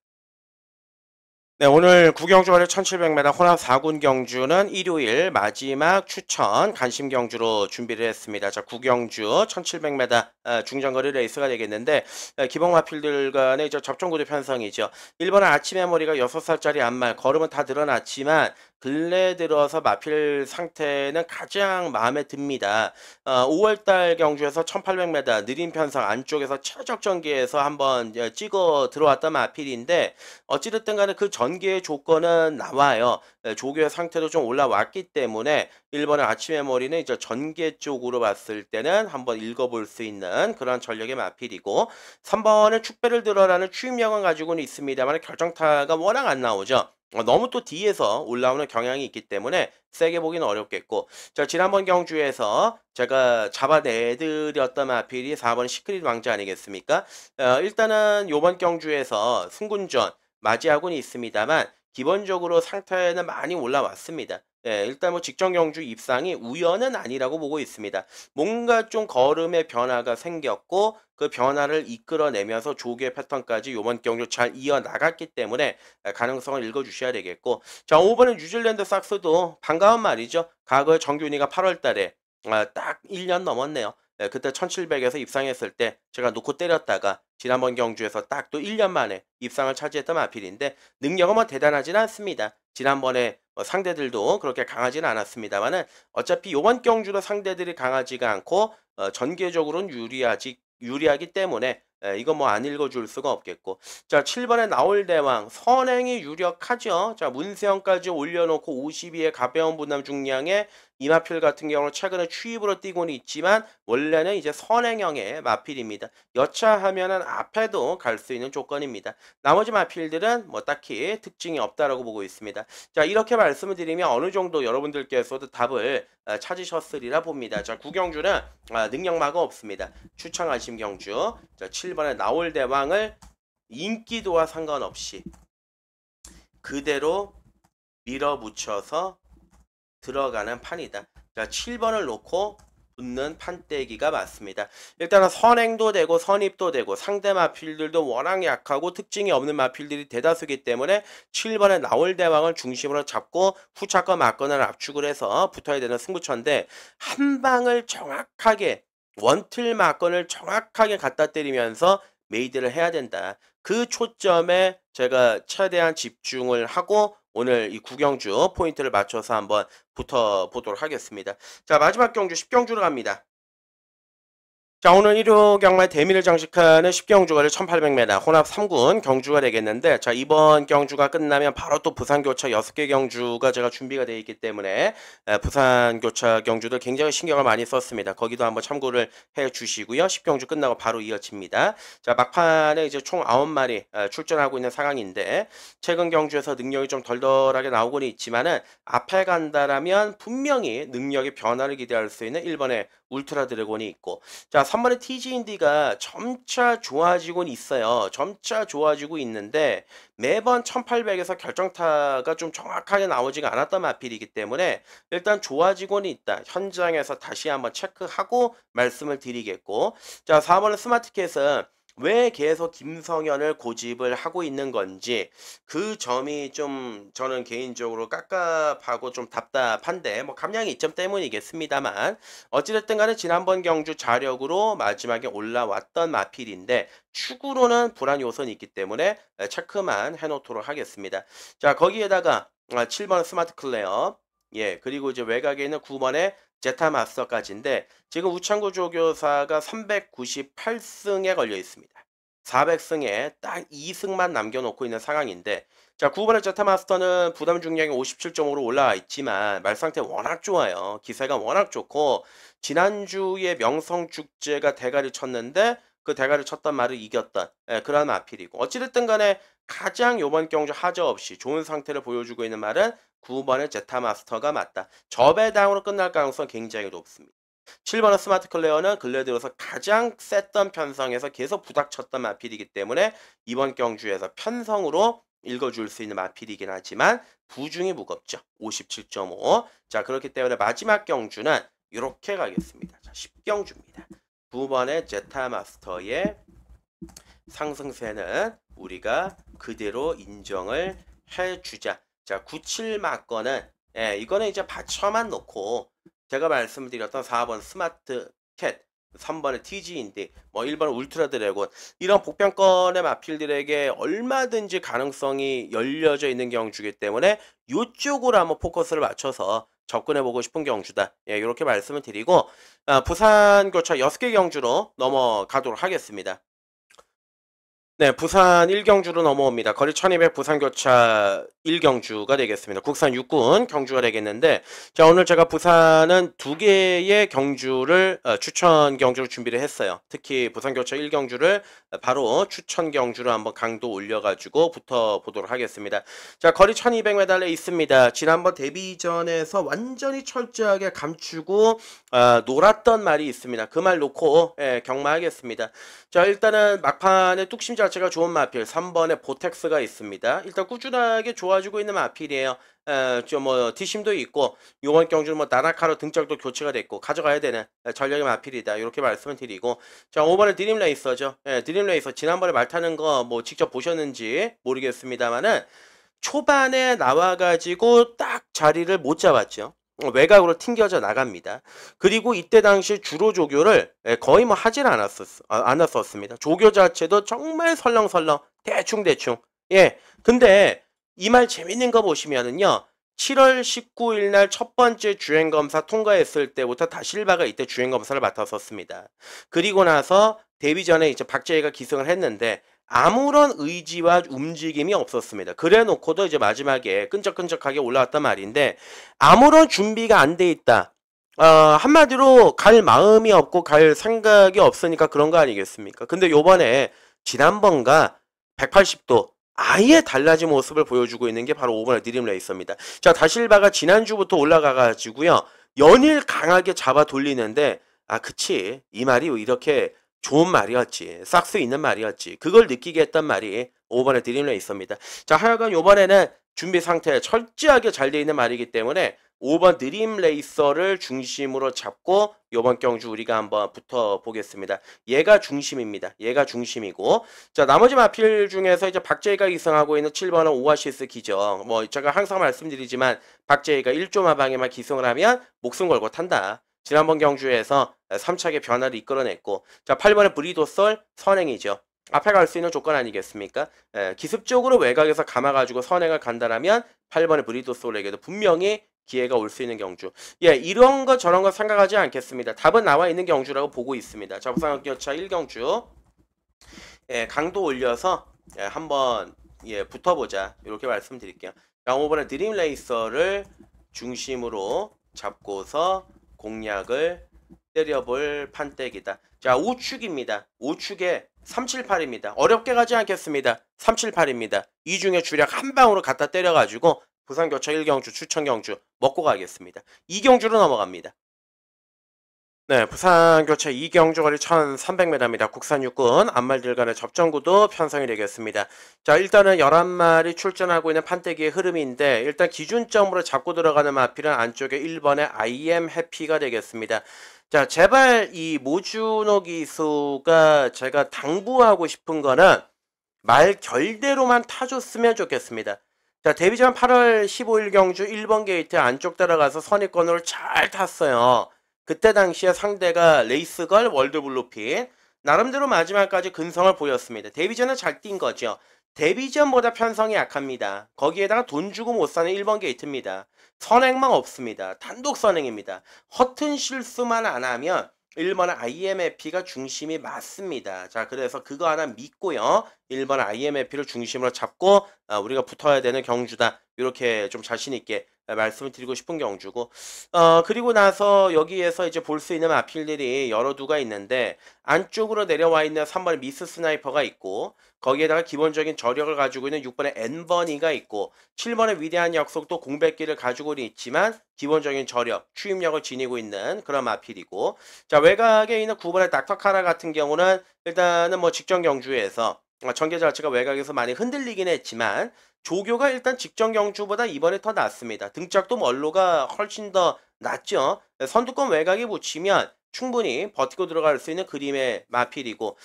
네, 오늘 구경주거리 1700m 혼합 4군 경주는 일요일 마지막 추천 간심 경주로 준비를 했습니다. 자, 구경주 1700m 중장거리 레이스가 되겠는데 기본 마필들 간의 접종 구도 편성이죠. 1번은 아침의 머리가 6살짜리 안말 걸음은 다 늘어났지만 근래 들어서 마필 상태는 가장 마음에 듭니다. 5월달 경주에서 1800m 느린 편성 안쪽에서 최적 전개에서 한번 찍어 들어왔던 마필인데 어찌됐든 간에 그 전개의 조건은 나와요. 조교의 상태도 좀 올라왔기 때문에 1번의 아침의 머리는 이제 전개 쪽으로 봤을 때는 한번 읽어볼 수 있는 그런 전력의 마필이고 3번은 축배를 들어라는 추임력은 가지고는 있습니다만 결정타가 워낙 안 나오죠. 너무 또 뒤에서 올라오는 경향이 있기 때문에 세게 보기는 어렵겠고 자 지난번 경주에서 제가 잡아내드렸던 마필이 4번 시크릿 왕자 아니겠습니까? 일단은 요번 경주에서 승군전 맞이하고는 있습니다만 기본적으로 상태는 많이 올라왔습니다. 예, 일단 뭐 직전 경주 입상이 우연은 아니라고 보고 있습니다. 뭔가 좀 걸음의 변화가 생겼고 그 변화를 이끌어내면서 조개 패턴까지 요번 경주 잘 이어나갔기 때문에 가능성을 읽어주셔야 되겠고 자 5번은 뉴질랜드 삭스도 반가운 말이죠. 과거에 정균이가 8월 달에 딱 1년 넘었네요. 네, 그때 1700에서 입상했을 때 제가 놓고 때렸다가 지난번 경주에서 딱 또 1년 만에 입상을 차지했던 마필인데 능력은 뭐 대단하진 않습니다. 지난번에 상대들도 그렇게 강하지는 않았습니다만은 어차피 요번 경주도 상대들이 강하지가 않고 전개적으로는 유리하기 때문에 이거 뭐 안 읽어줄 수가 없겠고 자 7번에 나올 대왕 선행이 유력하죠. 자 문세영까지 올려놓고 52의 가벼운 분담 중량의 이마필 같은 경우는 최근에 추입으로 뛰고는 있지만 원래는 이제 선행형의 마필입니다. 여차하면은 앞에도 갈 수 있는 조건입니다. 나머지 마필들은 뭐 딱히 특징이 없다라고 보고 있습니다. 자 이렇게 말씀을 드리면 어느 정도 여러분들께서도 답을 찾으셨으리라 봅니다. 자 구경주는 능력마가 없습니다. 추천하심 경주 자 7번에 나올 대왕을 인기도와 상관없이 그대로 밀어붙여서 들어가는 판이다. 자 7번을 놓고 붙는 판때기가 맞습니다. 일단은 선행도 되고 선입도 되고 상대 마필들도 워낙 약하고 특징이 없는 마필들이 대다수기 때문에 7번에 나올 대왕을 중심으로 잡고 후차권 맞건을 압축을 해서 붙어야 되는 승부처인데 한 방을 정확하게 원틀 맞건을 정확하게 갖다 때리면서 메이드를 해야 된다. 그 초점에 제가 최대한 집중을 하고 오늘 이 구경주 포인트를 맞춰서 한번 붙어보도록 하겠습니다. 자 마지막 경주 10경주로 갑니다. 자 오늘 1호 경마의 대미를 장식하는 10경주가 1800m 혼합 3군 경주가 되겠는데 자 이번 경주가 끝나면 바로 또 부산교차 6개 경주가 제가 준비가 되어 있기 때문에 부산교차 경주들 굉장히 신경을 많이 썼습니다. 거기도 한번 참고를 해 주시고요. 10경주 끝나고 바로 이어집니다. 자 막판에 이제 총 9마리 출전하고 있는 상황인데 최근 경주에서 능력이 좀 덜덜하게 나오고는 있지만은 앞에 간다라면 분명히 능력의 변화를 기대할 수 있는 1번의 울트라 드래곤이 있고. 자, 3번의 TG인디가 점차 좋아지곤 있어요. 점차 좋아지고 있는데 매번 1800에서 결정타가 좀 정확하게 나오지가 않았던 마필이기 때문에 일단 좋아지고는 있다. 현장에서 다시 한번 체크하고 말씀을 드리겠고. 자, 4번은 스마트캣은 왜 계속 김성현을 고집을 하고 있는 건지 그 점이 좀 저는 개인적으로 깝깝하고 좀 답답한데 뭐 감량이 이점 때문이겠습니다만 어찌됐든 간에 지난번 경주 자력으로 마지막에 올라왔던 마필인데 축으로는 불안 요소는 있기 때문에 체크만 해놓도록 하겠습니다. 자, 거기에다가 7번 스마트 클레어, 예, 그리고 이제 외곽에 있는 9번의 제타 마스터까지인데 지금 우창구 조교사가 398승에 걸려 있습니다. 400승에 딱 2승만 남겨놓고 있는 상황인데, 자, 9번의 제타 마스터는 부담 중량이 57.5로 올라와 있지만 말 상태 워낙 좋아요. 기세가 워낙 좋고 지난주에 명성축제가 대가리 쳤는데 그 대가리 쳤던 말을 이겼던, 예, 그런 마필이고 어찌됐든 간에 가장 요번 경주 하저 없이 좋은 상태를 보여주고 있는 말은 9번의 제타 마스터가 맞다. 저배당으로 끝날 가능성 굉장히 높습니다. 7번의 스마트 클레어는 근래 들어서 가장 셌던 편성에서 계속 부닥쳤던 마필이기 때문에 이번 경주에서 편성으로 읽어줄 수 있는 마필이긴 하지만 부중이 무겁죠. 57.5. 자, 그렇기 때문에 마지막 경주는 이렇게 가겠습니다. 자, 10경주입니다. 9번의 제타 마스터의 상승세는 우리가 그대로 인정을 해주자. 자, 97 맞거는, 예, 이거는 이제 받쳐만 놓고 제가 말씀드렸던 4번 스마트 캣, 3번의 TG인디, 뭐 1번 울트라 드래곤 이런 복병권의 마필들에게 얼마든지 가능성이 열려져 있는 경주이기 때문에 이쪽으로 한번 포커스를 맞춰서 접근해보고 싶은 경주다. 예, 이렇게 말씀을 드리고 부산 교차 6개 경주로 넘어가도록 하겠습니다. 네, 부산 1경주로 넘어옵니다. 거리 1200 부산교차 1경주가 되겠습니다. 국산 육군 경주가 되겠는데, 자, 오늘 제가 부산은 2개의 경주를 추천 경주를 준비를 했어요. 특히 부산교차 1경주를 바로 추천 경주로 한번 강도 올려가지고 붙어보도록 하겠습니다. 자, 거리 1200m에 있습니다. 지난번 데뷔전에서 완전히 철저하게 감추고 놀았던 말이 있습니다. 그 말 놓고, 예, 경마하겠습니다. 자, 일단은 막판에 뚝심 자체가 좋은 마필 3번에 보텍스가 있습니다. 일단 꾸준하게 좋아지고 있는 마필이에요. 좀 뭐 뒷심도 있고 요번 경주는 뭐 나라카로 등짝도 교체가 됐고 가져가야 되는 전력의 마필이다. 이렇게 말씀을 드리고, 자, 5번에 드림레이서죠. 예, 드림레이서 지난번에 말 타는 거 뭐 직접 보셨는지 모르겠습니다만은 초반에 나와가지고 딱 자리를 못 잡았죠. 외곽으로 튕겨져 나갑니다. 그리고 이때 당시 주로 조교를 거의 뭐 하질 않았었습니다. 조교 자체도 정말 설렁설렁 대충대충. 예. 근데 이 말 재밌는 거 보시면은요. 7월 19일 날 첫 번째 주행검사 통과했을 때부터 다실바가 이때 주행검사를 맡았었습니다. 그리고 나서 데뷔 전에 이제 박재희가 기승을 했는데 아무런 의지와 움직임이 없었습니다. 그래 놓고도 이제 마지막에 끈적끈적하게 올라왔단 말인데 아무런 준비가 안 돼 있다. 한마디로 갈 마음이 없고 갈 생각이 없으니까 그런 거 아니겠습니까? 근데 요번에 지난번과 180도 아예 달라진 모습을 보여주고 있는 게 바로 5번의 드림레이서입니다. 자, 다실바가 지난주부터 올라가가지고요. 연일 강하게 잡아 돌리는데 그치. 이 말이 이렇게 좋은 말이었지. 싹수 있는 말이었지. 그걸 느끼게 했단 말이 5번의 드림레이서입니다. 자, 하여간 이번에는 준비 상태 철저하게 잘 돼 있는 말이기 때문에 5번 드림레이서를 중심으로 잡고 이번 경주 우리가 한번 붙어보겠습니다. 얘가 중심입니다. 얘가 중심이고, 자, 나머지 마필 중에서 이제 박재희가 기승하고 있는 7번은 오아시스 기정. 뭐 제가 항상 말씀드리지만 박재희가 1조마방에만 기승을 하면 목숨 걸고 탄다. 지난번 경주에서 3차게 변화를 이끌어냈고, 자, 8번의 브리도솔 선행이죠. 앞에 갈 수 있는 조건 아니겠습니까? 기습적으로 외곽에서 감아가지고 선행을 간다라면 8번의 브리도솔에게도 분명히 기회가 올 수 있는 경주. 예, 이런 거 저런 거 생각하지 않겠습니다. 답은 나와 있는 경주라고 보고 있습니다. 자, 부산교차 1경주. 예, 강도 올려서 한번 붙어보자. 이렇게 말씀드릴게요. 자, 5번의 드림레이서를 중심으로 잡고서 공략을 때려볼 판때기다. 자, 5축입니다. 5축에 378입니다. 어렵게 가지 않겠습니다. 378입니다. 이 중에 주력 한 방으로 갖다 때려가지고 부산교차 1경주 추천경주 먹고 가겠습니다. 2경주로 넘어갑니다. 네, 부산 교체 이경주 거리 1300m입니다. 국산 육군 앞말들 간의 접전구도 편성이 되겠습니다. 자, 일단은 11마리 출전하고 있는 판때기의 흐름인데 일단 기준점으로 잡고 들어가는 마필은 안쪽에 1번의 IM 해피가 되겠습니다. 자, 제발 이 모주노 기수가 제가 당부하고 싶은 거는 말 결대로만 타줬으면 좋겠습니다. 자, 데뷔전 8월 15일 경주 1번 게이트 안쪽 들어가서 선입권으로 잘 탔어요. 그때 당시에 상대가 레이스걸 월드블루핀 나름대로 마지막까지 근성을 보였습니다. 데뷔전은 잘 뛴 거죠. 데뷔전보다 편성이 약합니다. 거기에다가 돈 주고 못 사는 1번 게이트입니다. 선행만 없습니다. 단독 선행입니다. 허튼 실수만 안 하면 1번 IMF가 중심이 맞습니다. 자, 그래서 그거 하나 믿고요. 1번 IMF를 중심으로 잡고 우리가 붙어야 되는 경주다. 이렇게 좀 자신 있게 말씀을 드리고 싶은 경주고 그리고 나서 여기에서 이제 볼 수 있는 마필들이 여러 두가 있는데 안쪽으로 내려와 있는 3번의 미스 스나이퍼가 있고 거기에다가 기본적인 저력을 가지고 있는 6번의 N버니가 있고 7번의 위대한 약속도 공백기를 가지고는 있지만 기본적인 저력, 추임력을 지니고 있는 그런 마필이고 자 외곽에 있는 9번의 닥터카라 같은 경우는 일단은 뭐 직전 경주에서 전개 자체가 외곽에서 많이 흔들리긴 했지만 조교가 일단 직전 경주보다 이번에 더 낫습니다. 등짝도 멀로가 훨씬 더 낫죠. 선두권 외곽에 붙이면 충분히 버티고 들어갈 수 있는 그림의 마필이고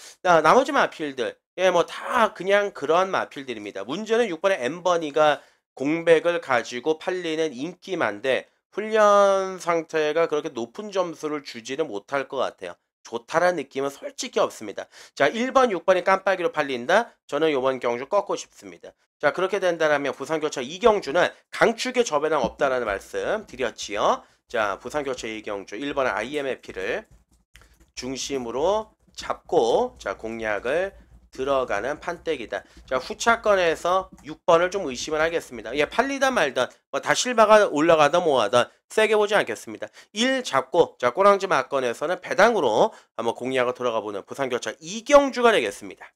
나머지 마필들 예, 뭐 다 그냥 그런 마필들입니다. 문제는 6번의 엠버니가 공백을 가지고 팔리는 인기만데 훈련 상태가 그렇게 높은 점수를 주지는 못할 것 같아요. 좋다라는 느낌은 솔직히 없습니다. 자, 1번, 6번이 깜빡이로 팔린다? 저는 이번 경주 꺾고 싶습니다. 자, 그렇게 된다면 부산교체 이경주는 강축의 저배당 없다라는 말씀 드렸지요. 자, 부산교체 이경주 1번의 IMF를 중심으로 잡고 자, 공략을 들어가는 판때기다. 자, 후차권에서 6번을 좀 의심을 하겠습니다. 예, 팔리다 말던 뭐 다 실바가 올라가다 뭐하던 세게 보지 않겠습니다. 1 잡고 자, 꼬랑지 막건에서는 배당으로 한번 공략을 들어가 보는 부산교차 이경주가 되겠습니다.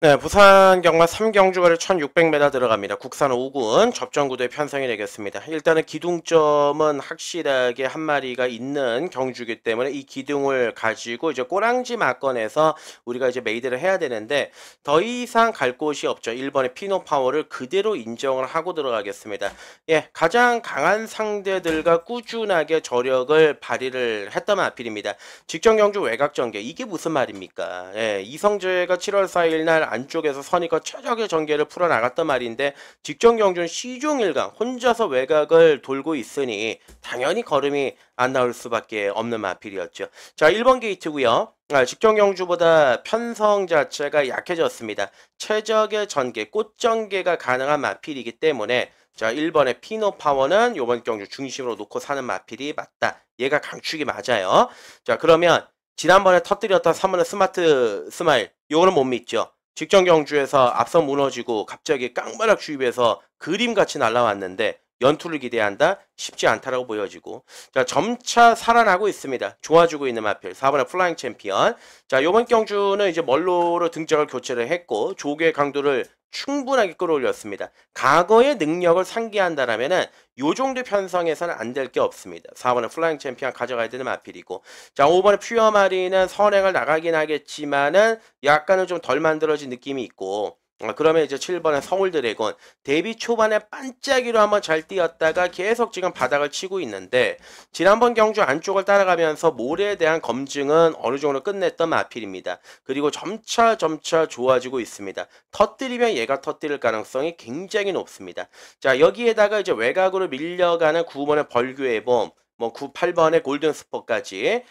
네, 부산 경마 3경주거리 1600m 들어갑니다. 국산 5군 접전구도의 편성이 되겠습니다. 일단은 기둥점은 확실하게 한 마리가 있는 경주이기 때문에 이 기둥을 가지고 이제 꼬랑지 막건에서 우리가 이제 메이드를 해야 되는데 더 이상 갈 곳이 없죠. 1번의 피노파워를 그대로 인정을 하고 들어가겠습니다. 예, 가장 강한 상대들과 꾸준하게 저력을 발휘를 했던 마필입니다. 직전 경주 외곽 전개 이게 무슨 말입니까? 예, 이성재가 7월 4일 날 안쪽에서 선의껏 최적의 전개를 풀어나갔단 말인데 직전 경주는 시종일관 혼자서 외곽을 돌고 있으니 당연히 걸음이 안 나올 수밖에 없는 마필이었죠. 자, 1번 게이트고요. 직전 경주보다 편성 자체가 약해졌습니다. 최적의 전개, 꽃 전개가 가능한 마필이기 때문에 자, 1번의 피노파워는 이번 경주 중심으로 놓고 사는 마필이 맞다. 얘가 강축이 맞아요. 자, 그러면 지난번에 터뜨렸던 3번의 스마트 스마일 요거는 못 믿죠. 직전 경주에서 앞선 무너지고 갑자기 깡바락 주입해서 그림같이 날라왔는데 연투를 기대한다? 쉽지 않다라고 보여지고 자 점차 살아나고 있습니다. 좋아지고 있는 마필 4번의 플라잉 챔피언 자 요번 경주는 이제 멀로로 등짝을 교체를 했고 조교의 강도를 충분하게 끌어올렸습니다. 과거의 능력을 상기한다라면은 요 정도 편성에서는 안 될 게 없습니다. 4번의 플라잉 챔피언 가져가야 되는 마필이고 자 5번의 퓨어 마리는 선행을 나가긴 하겠지만은 약간은 좀 덜 만들어진 느낌이 있고 그러면 이제 7번의 서울 드래곤 데뷔 초반에 반짝이로 한번 잘 뛰었다가 계속 지금 바닥을 치고 있는데 지난번 경주 안쪽을 따라가면서 모래에 대한 검증은 어느 정도 끝냈던 마필입니다. 그리고 점차 좋아지고 있습니다. 터뜨리면 얘가 터뜨릴 가능성이 굉장히 높습니다. 자 여기에다가 이제 외곽으로 밀려가는 9번의 벌교의 봄 뭐 9, 8번의 골든 스포까지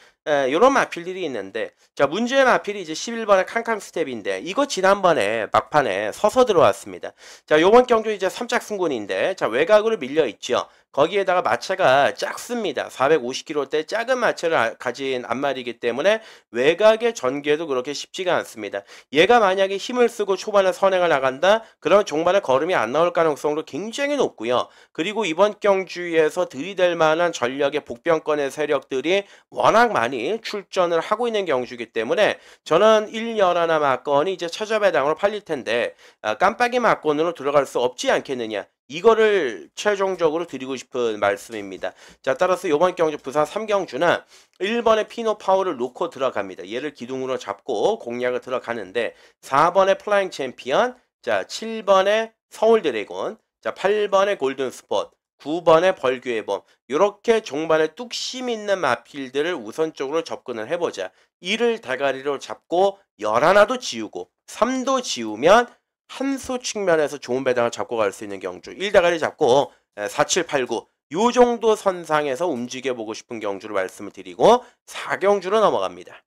이런 마필들이 있는데 자 문제의 마필이 이제 11번의 캉캉 스텝인데 이거 지난번에 막판에 서서 들어왔습니다. 자 요번 경주 이제 3짝 승군인데 자 외곽으로 밀려 있죠. 거기에다가 마체가 작습니다. 450kg대 작은 마체를 가진 앞말이기 때문에 외곽의 전개도 그렇게 쉽지가 않습니다. 얘가 만약에 힘을 쓰고 초반에 선행을 나간다? 그러면 종반에 걸음이 안 나올 가능성도 굉장히 높고요. 그리고 이번 경주에서 들이댈 만한 전력의 복병권의 세력들이 워낙 많이 많이 출전을 하고 있는 경주이기 때문에 저는 1열하나 막건이 이제 최저배당으로 팔릴 텐데 깜빡이 막건으로 들어갈 수 없지 않겠느냐. 이거를 최종적으로 드리고 싶은 말씀입니다. 자, 따라서 이번 경주 부산 3경주는 1번에 피노파워를 놓고 들어갑니다. 얘를 기둥으로 잡고 공략을 들어가는데 4번에 플라잉 챔피언, 자 7번에 서울 드래곤, 자 8번에 골든 스폿, 9번에 벌교의 범, 이렇게 종반에 뚝심 있는 마필들을 우선적으로 접근을 해보자. 1을 대가리로 잡고 11도 지우고 3도 지우면 한 수 측면에서 좋은 배당을 잡고 갈 수 있는 경주. 1대가리 잡고 4, 7, 8, 9 요 정도 선상에서 움직여보고 싶은 경주를 말씀을 드리고 4경주로 넘어갑니다.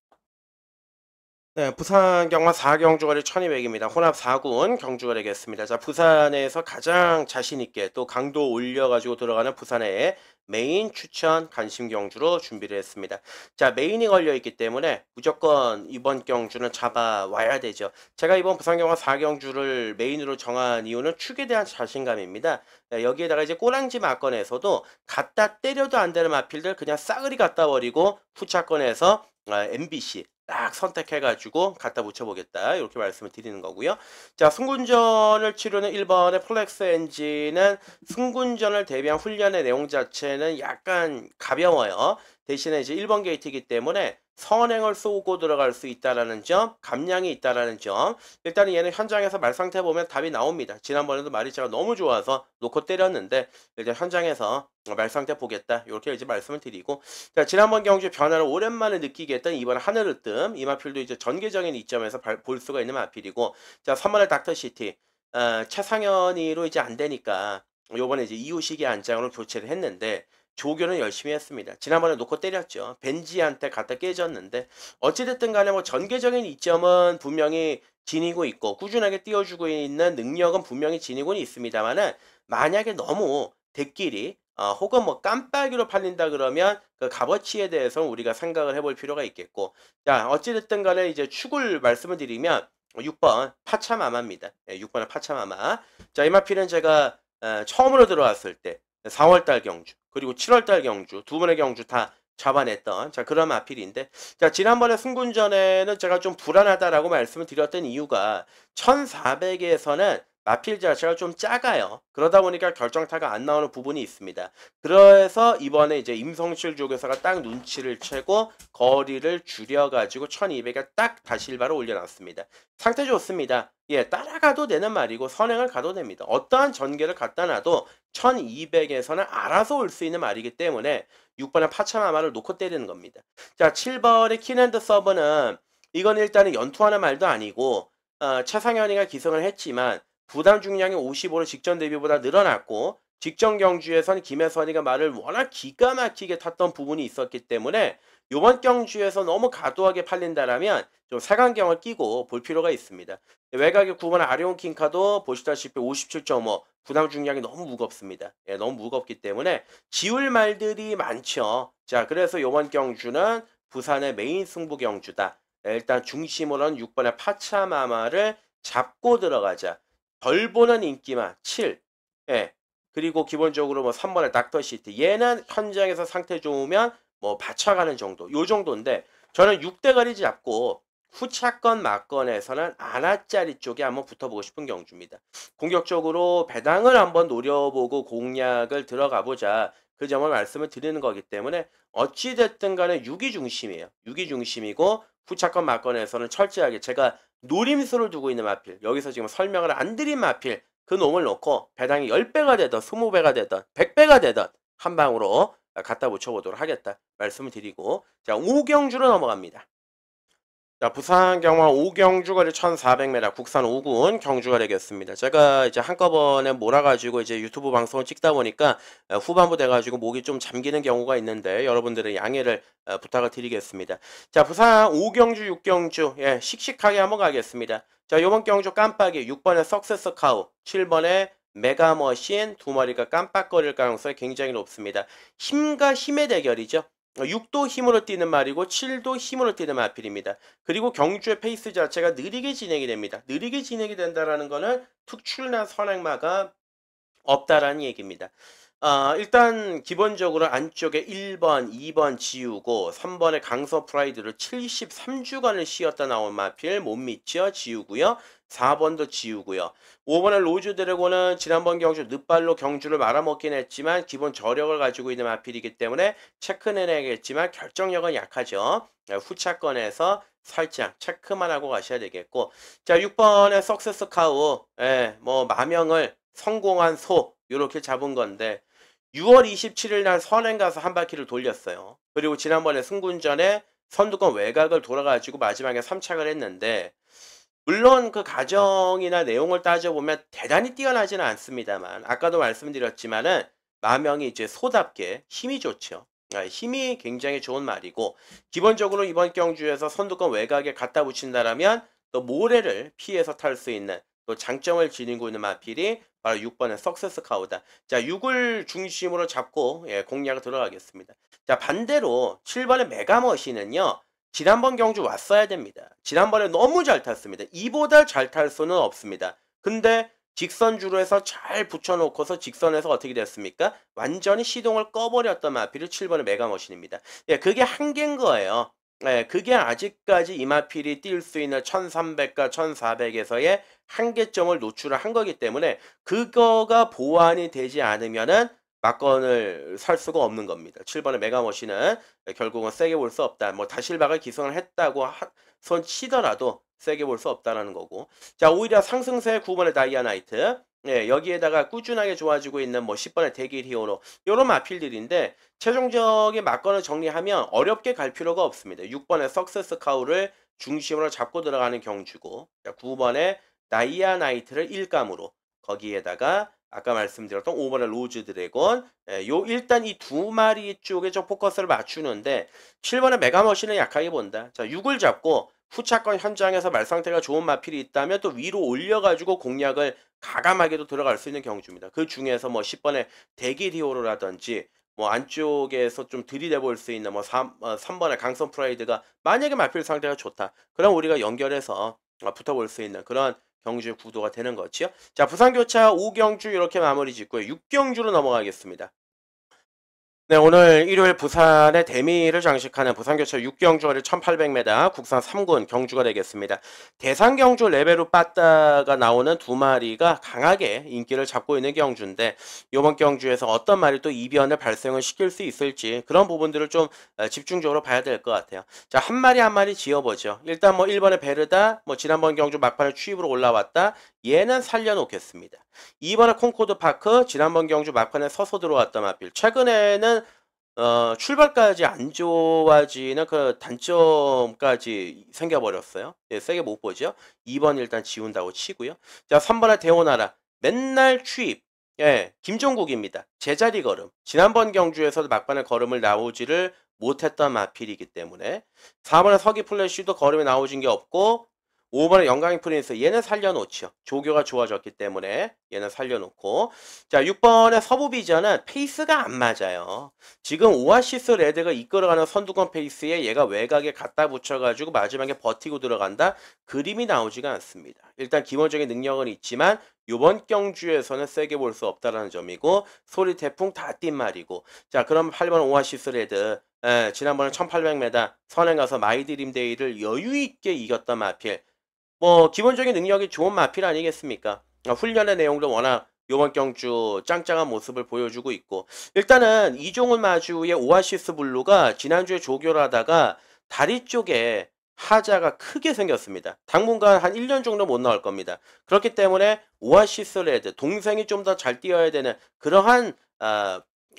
네, 부산 경마 4경주거리 1200입니다. 혼합 4군 경주거리겠습니다. 자, 부산에서 가장 자신있게 또 강도 올려가지고 들어가는 부산의 메인 추천 관심 경주로 준비를 했습니다. 자, 메인이 걸려있기 때문에 무조건 이번 경주는 잡아와야 되죠. 제가 이번 부산 경마 4경주를 메인으로 정한 이유는 축에 대한 자신감입니다. 네, 여기에다가 이제 꼬랑지 막건에서도 갖다 때려도 안 되는 마필들 그냥 싸그리 갖다 버리고 후차권에서 MBC 딱 선택해가지고 갖다 붙여보겠다. 이렇게 말씀을 드리는 거고요. 자, 승군전을 치르는 1번의 플렉스 엔진은 승군전을 대비한 훈련의 내용 자체는 약간 가벼워요. 대신에 이제 1번 게이트이기 때문에 선행을 쏘고 들어갈 수 있다라는 점, 감량이 있다라는 점. 일단은 얘는 현장에서 말 상태 보면 답이 나옵니다. 지난번에도 말이 제가 너무 좋아서 놓고 때렸는데 일단 현장에서 말 상태 보겠다. 이렇게 이제 말씀을 드리고, 자, 지난번 경주 변화를 오랜만에 느끼게 했던 이번 하늘으뜸 이 마필도 이제 전개적인 이점에서 볼 수가 있는 마필이고, 자, 3번의 닥터시티 최상현이로 이제 안 되니까 요번에 이제 이호식이 안장으로 교체를 했는데 조교는 열심히 했습니다. 지난번에 놓고 때렸죠. 벤지한테 갖다 깨졌는데 어찌됐든 간에 뭐 전개적인 이점은 분명히 지니고 있고 꾸준하게 띄워주고 있는 능력은 분명히 지니고는 있습니다만은 만약에 너무 대끼리 혹은 뭐 깜빡이로 팔린다 그러면 그 값어치에 대해서 우리가 생각을 해볼 필요가 있겠고, 자 어찌됐든 간에 이제 축을 말씀을 드리면 6번 파차마마입니다. 6번은 파차마마. 자, 이 마필은 제가 처음으로 들어왔을 때 4월달 경주 그리고 7월달 경주 두 번의 경주 다 잡아냈던 자 그런 마필인데, 자 지난번에 승군전에는 제가 좀 불안하다라고 말씀을 드렸던 이유가 1400에서는 마필 자체가 좀 작아요. 그러다 보니까 결정타가 안 나오는 부분이 있습니다. 그래서 이번에 이제 임성실 조교사가 딱 눈치를 채고 거리를 줄여가지고 1200에 딱 다실바로 올려놨습니다. 상태 좋습니다. 예, 따라가도 되는 말이고 선행을 가도 됩니다. 어떠한 전개를 갖다 놔도 1200에서는 알아서 올 수 있는 말이기 때문에 6번의 파차마마를 놓고 때리는 겁니다. 자, 7번의 킨앤드 서브는 이건 일단은 연투하는 말도 아니고 최상현이가 기승을 했지만 부담 중량이 55로 직전 대비보다 늘어났고 직전 경주에선 김혜선이가 말을 워낙 기가 막히게 탔던 부분이 있었기 때문에 이번 경주에서 너무 과도하게 팔린다라면 좀 색안경을 끼고 볼 필요가 있습니다. 외곽의 9번 아리온 킹카도 보시다시피 57.5 부담 중량이 너무 무겁습니다. 예, 너무 무겁기 때문에 지울 말들이 많죠. 자, 그래서 이번 경주는 부산의 메인 승부 경주다. 일단 중심으로는 6번의 파차마마를 잡고 들어가자. 덜 보는 인기마 7. 예. 그리고 기본적으로 뭐 3번의 닥터시티. 얘는 현장에서 상태 좋으면 뭐 받쳐가는 정도. 요 정도인데 저는 6대가리 잡고 후차권 막건에서는 아나짜리 쪽에 한번 붙어보고 싶은 경주입니다. 공격적으로 배당을 한번 노려보고 공략을 들어가 보자. 그 점을 말씀을 드리는 거기 때문에 어찌됐든 간에 6위 중심이에요. 6위 중심이고 후차권 막건에서는 철저하게 제가 노림수를 두고 있는 마필, 여기서 지금 설명을 안 드린 마필 그 놈을 놓고 배당이 10배가 되든 20배가 되든 100배가 되든 한 방으로 갖다 붙여보도록 하겠다 말씀을 드리고, 자 5경주로 넘어갑니다. 자, 부산 경마 5경주 거리 1400m 국산 5군 경주가 되겠습니다. 제가 이제 한꺼번에 몰아가지고 이제 유튜브 방송을 찍다 보니까 후반부 돼가지고 목이 좀 잠기는 경우가 있는데 여러분들의 양해를 부탁을 드리겠습니다. 자, 부산 5경주 6경주 예, 씩씩하게 한번 가겠습니다. 자, 요번 경주 깜빡이 6번의 석세스 카우, 7번의 메가머신 두 마리가 깜빡거릴 가능성이 굉장히 높습니다. 힘과 힘의 대결이죠. 6도 힘으로 뛰는 말이고 7도 힘으로 뛰는 마필입니다. 그리고 경주의 페이스 자체가 느리게 진행이 됩니다. 느리게 진행이 된다는 거는 특출난 선행마가 없다라는 얘기입니다. 일단 기본적으로 안쪽에 1번, 2번 지우고 3번에 강서 프라이드를 73주간을 쉬었다 나온 마필 못 믿죠? 지우고요. 4번도 지우고요. 5번에 로즈 드래곤은 지난번 경주 늦발로 경주를 말아먹긴 했지만 기본 저력을 가지고 있는 마필이기 때문에 체크는 해야겠지만 결정력은 약하죠. 후차권에서 살짝 체크만 하고 가셔야 되겠고, 자 6번에 석세스 카우, 뭐 마명을 성공한 소 요렇게 잡은 건데 6월 27일 날 선행 가서 한 바퀴를 돌렸어요. 그리고 지난번에 승군전에 선두권 외곽을 돌아가지고 마지막에 3착을 했는데, 물론 그 과정이나 내용을 따져보면 대단히 뛰어나지는 않습니다만, 아까도 말씀드렸지만은 마명이 이제 소답게 힘이 좋죠. 힘이 굉장히 좋은 말이고, 기본적으로 이번 경주에서 선두권 외곽에 갖다 붙인다라면 또 모래를 피해서 탈 수 있는 또 장점을 지니고 있는 마필이 바로 6번의 석세스 카우다. 자, 6을 중심으로 잡고 공략을 들어가겠습니다. 자, 반대로 7번의 메가머신은요. 지난번 경주 왔어야 됩니다. 지난번에 너무 잘 탔습니다. 이보다 잘 탈 수는 없습니다. 근데 직선주로 해서 잘 붙여놓고서 직선에서 어떻게 됐습니까? 완전히 시동을 꺼버렸던 마필이 7번의 메가머신입니다. 예, 그게 한계인 거예요. 예, 그게 아직까지 이 마필이 뛸 수 있는 1300과 1400에서의 한계점을 노출을 한 거기 때문에 그거가 보완이 되지 않으면은 막건을 살 수가 없는 겁니다. 7번의 메가머신은 결국은 세게 볼 수 없다. 뭐 다실박을 기승을 했다고 손 치더라도 세게 볼 수 없다라는 거고. 자, 오히려 상승세 9번의 다이아나이트. 예, 여기에다가 꾸준하게 좋아지고 있는 뭐 10번의 대길 히어로 요런 마필들인데 최종적인 막건을 정리하면 어렵게 갈 필요가 없습니다. 6번의 석세스 카우를 중심으로 잡고 들어가는 경주고, 자, 9번의 다이아나이트를 1감으로, 거기에다가 아까 말씀드렸던 5번의 로즈 드래곤, 요 일단 이 두 마리 쪽에 좀 포커스를 맞추는데 7번의 메가머신은 약하게 본다. 자, 6을 잡고 후차권 현장에서 말상태가 좋은 마필이 있다면 또 위로 올려가지고 공략을 가감하게도 들어갈 수 있는 경주입니다. 그 중에서 뭐 10번의 대길 히어로라든지 뭐 안쪽에서 좀 들이대 볼 수 있는 뭐 3번의 강성 프라이드가 만약에 마필 상태가 좋다. 그럼 우리가 연결해서 붙어볼 수 있는 그런 경주의 구도가 되는 거지요. 자, 부산교차 5경주 이렇게 마무리 짓고요. 6경주로 넘어가겠습니다. 네, 오늘 일요일 부산의 대미를 장식하는 부산교차 6경주거리 1800m 국산 3군 경주가 되겠습니다. 대상 경주 레벨로 빠따가 나오는 두 마리가 강하게 인기를 잡고 있는 경주인데 이번 경주에서 어떤 말이 또 이변을 발생을 시킬 수 있을지 그런 부분들을 좀 집중적으로 봐야 될 것 같아요. 자, 한 마리 한 마리 지어보죠. 일단 뭐 1번의 베르다, 뭐 지난번 경주 막판에 추입으로 올라왔다. 얘는 살려놓겠습니다. 2번의 콩코드 파크, 지난번 경주 막판에 서서 들어왔던 마필. 최근에는 출발까지 안 좋아지는 그 단점까지 생겨버렸어요. 예, 세게 못 보죠. 2번 일단 지운다고 치고요. 자, 3번의 대오나라. 맨날 추입. 예, 김종국입니다. 제자리 걸음. 지난번 경주에서도 막판에 걸음을 나오지를 못했던 마필이기 때문에 4번의 서기 플래시도 걸음이 나오진 게 없고 5번의 영광의 프린스 얘는 살려놓죠. 조교가 좋아졌기 때문에 얘는 살려놓고, 자 6번의 서부비전은 페이스가 안 맞아요. 지금 오아시스 레드가 이끌어가는 선두권 페이스에 얘가 외곽에 갖다 붙여가지고 마지막에 버티고 들어간다. 그림이 나오지가 않습니다. 일단 기본적인 능력은 있지만 요번 경주에서는 세게 볼 수 없다라는 점이고 소리 태풍 다 뛴 말이고, 자 그럼 8번 오아시스 레드, 지난번에 1800m 선행 가서 마이드림데이를 여유있게 이겼던 마필. 뭐 기본적인 능력이 좋은 마필 아니겠습니까? 훈련의 내용도 워낙 요번 경주 짱짱한 모습을 보여주고 있고, 일단은 이종훈 마주의 오아시스 블루가 지난주에 조교를 하다가 다리 쪽에 하자가 크게 생겼습니다. 당분간 한 1년 정도 못 나올 겁니다. 그렇기 때문에 오아시스 레드 동생이 좀 더 잘 뛰어야 되는 그러한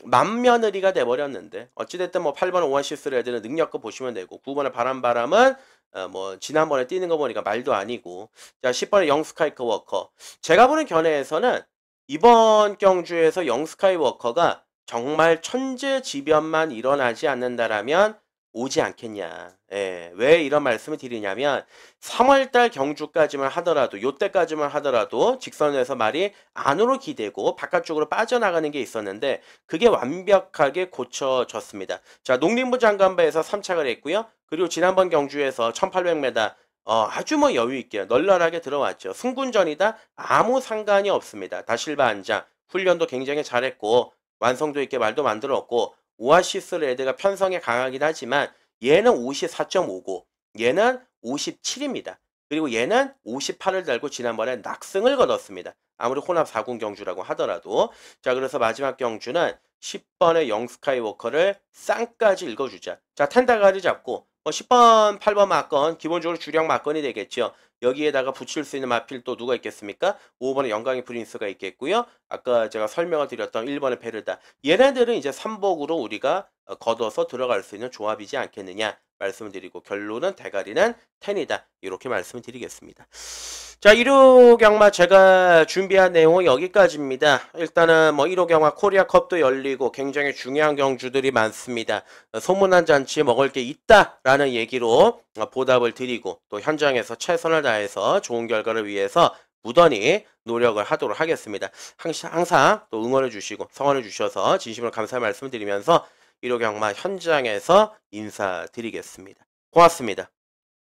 맏며느리가 돼버렸는데, 어찌됐든 뭐 8번 오아시스 레드는 능력껏 보시면 되고 9번의 바람바람은 뭐 지난번에 뛰는 거 보니까 말도 아니고, 자 10번의 영스카이크 워커. 제가 보는 견해에서는 이번 경주에서 영스카이 워커가 정말 천재지변만 일어나지 않는다라면 오지 않겠냐. 예, 왜 이런 말씀을 드리냐면 3월달 경주까지만 하더라도, 요때까지만 하더라도 직선에서 말이 안으로 기대고 바깥쪽으로 빠져나가는 게 있었는데 그게 완벽하게 고쳐졌습니다. 자, 농림부 장관배에서 3착을 했고요. 그리고 지난번 경주에서 1800m 아주 뭐 여유있게 널널하게 들어왔죠. 승군전이다? 아무 상관이 없습니다. 다실바 안장 훈련도 굉장히 잘했고 완성도 있게 말도 만들었고 오아시스 레드가 편성에 강하긴 하지만 얘는 54.59, 얘는 57입니다. 그리고 얘는 58을 달고 지난번에 낙승을 거뒀습니다. 아무리 혼합 4군 경주라고 하더라도. 자, 그래서 마지막 경주는 10번의 영 스카이워커를 쌍까지 읽어주자. 자, 텐다가리 잡고 10번, 8번 막건 기본적으로 주력 막건이 되겠죠. 여기에다가 붙일 수 있는 마필 또 누가 있겠습니까? 5번의 영광의 프린스가 있겠고요. 아까 제가 설명을 드렸던 1번의 베르다. 얘네들은 이제 3복으로 우리가 걷어서 들어갈 수 있는 조합이지 않겠느냐 말씀을 드리고 결론은 대가리는 10이다. 이렇게 말씀을 드리겠습니다. 자, 1호 경마 제가 준비한 내용은 여기까지입니다. 일단은 뭐 1호 경마 코리아컵도 열리고 굉장히 중요한 경주들이 많습니다. 소문난 잔치에 먹을 게 있다라는 얘기로 보답을 드리고 또 현장에서 최선을 다해서 좋은 결과를 위해서 무던히 노력을 하도록 하겠습니다. 항상 또 응원해 주시고 성원해 주셔서 진심으로 감사의 말씀을 드리면서 1호 경마 현장에서 인사드리겠습니다. 고맙습니다.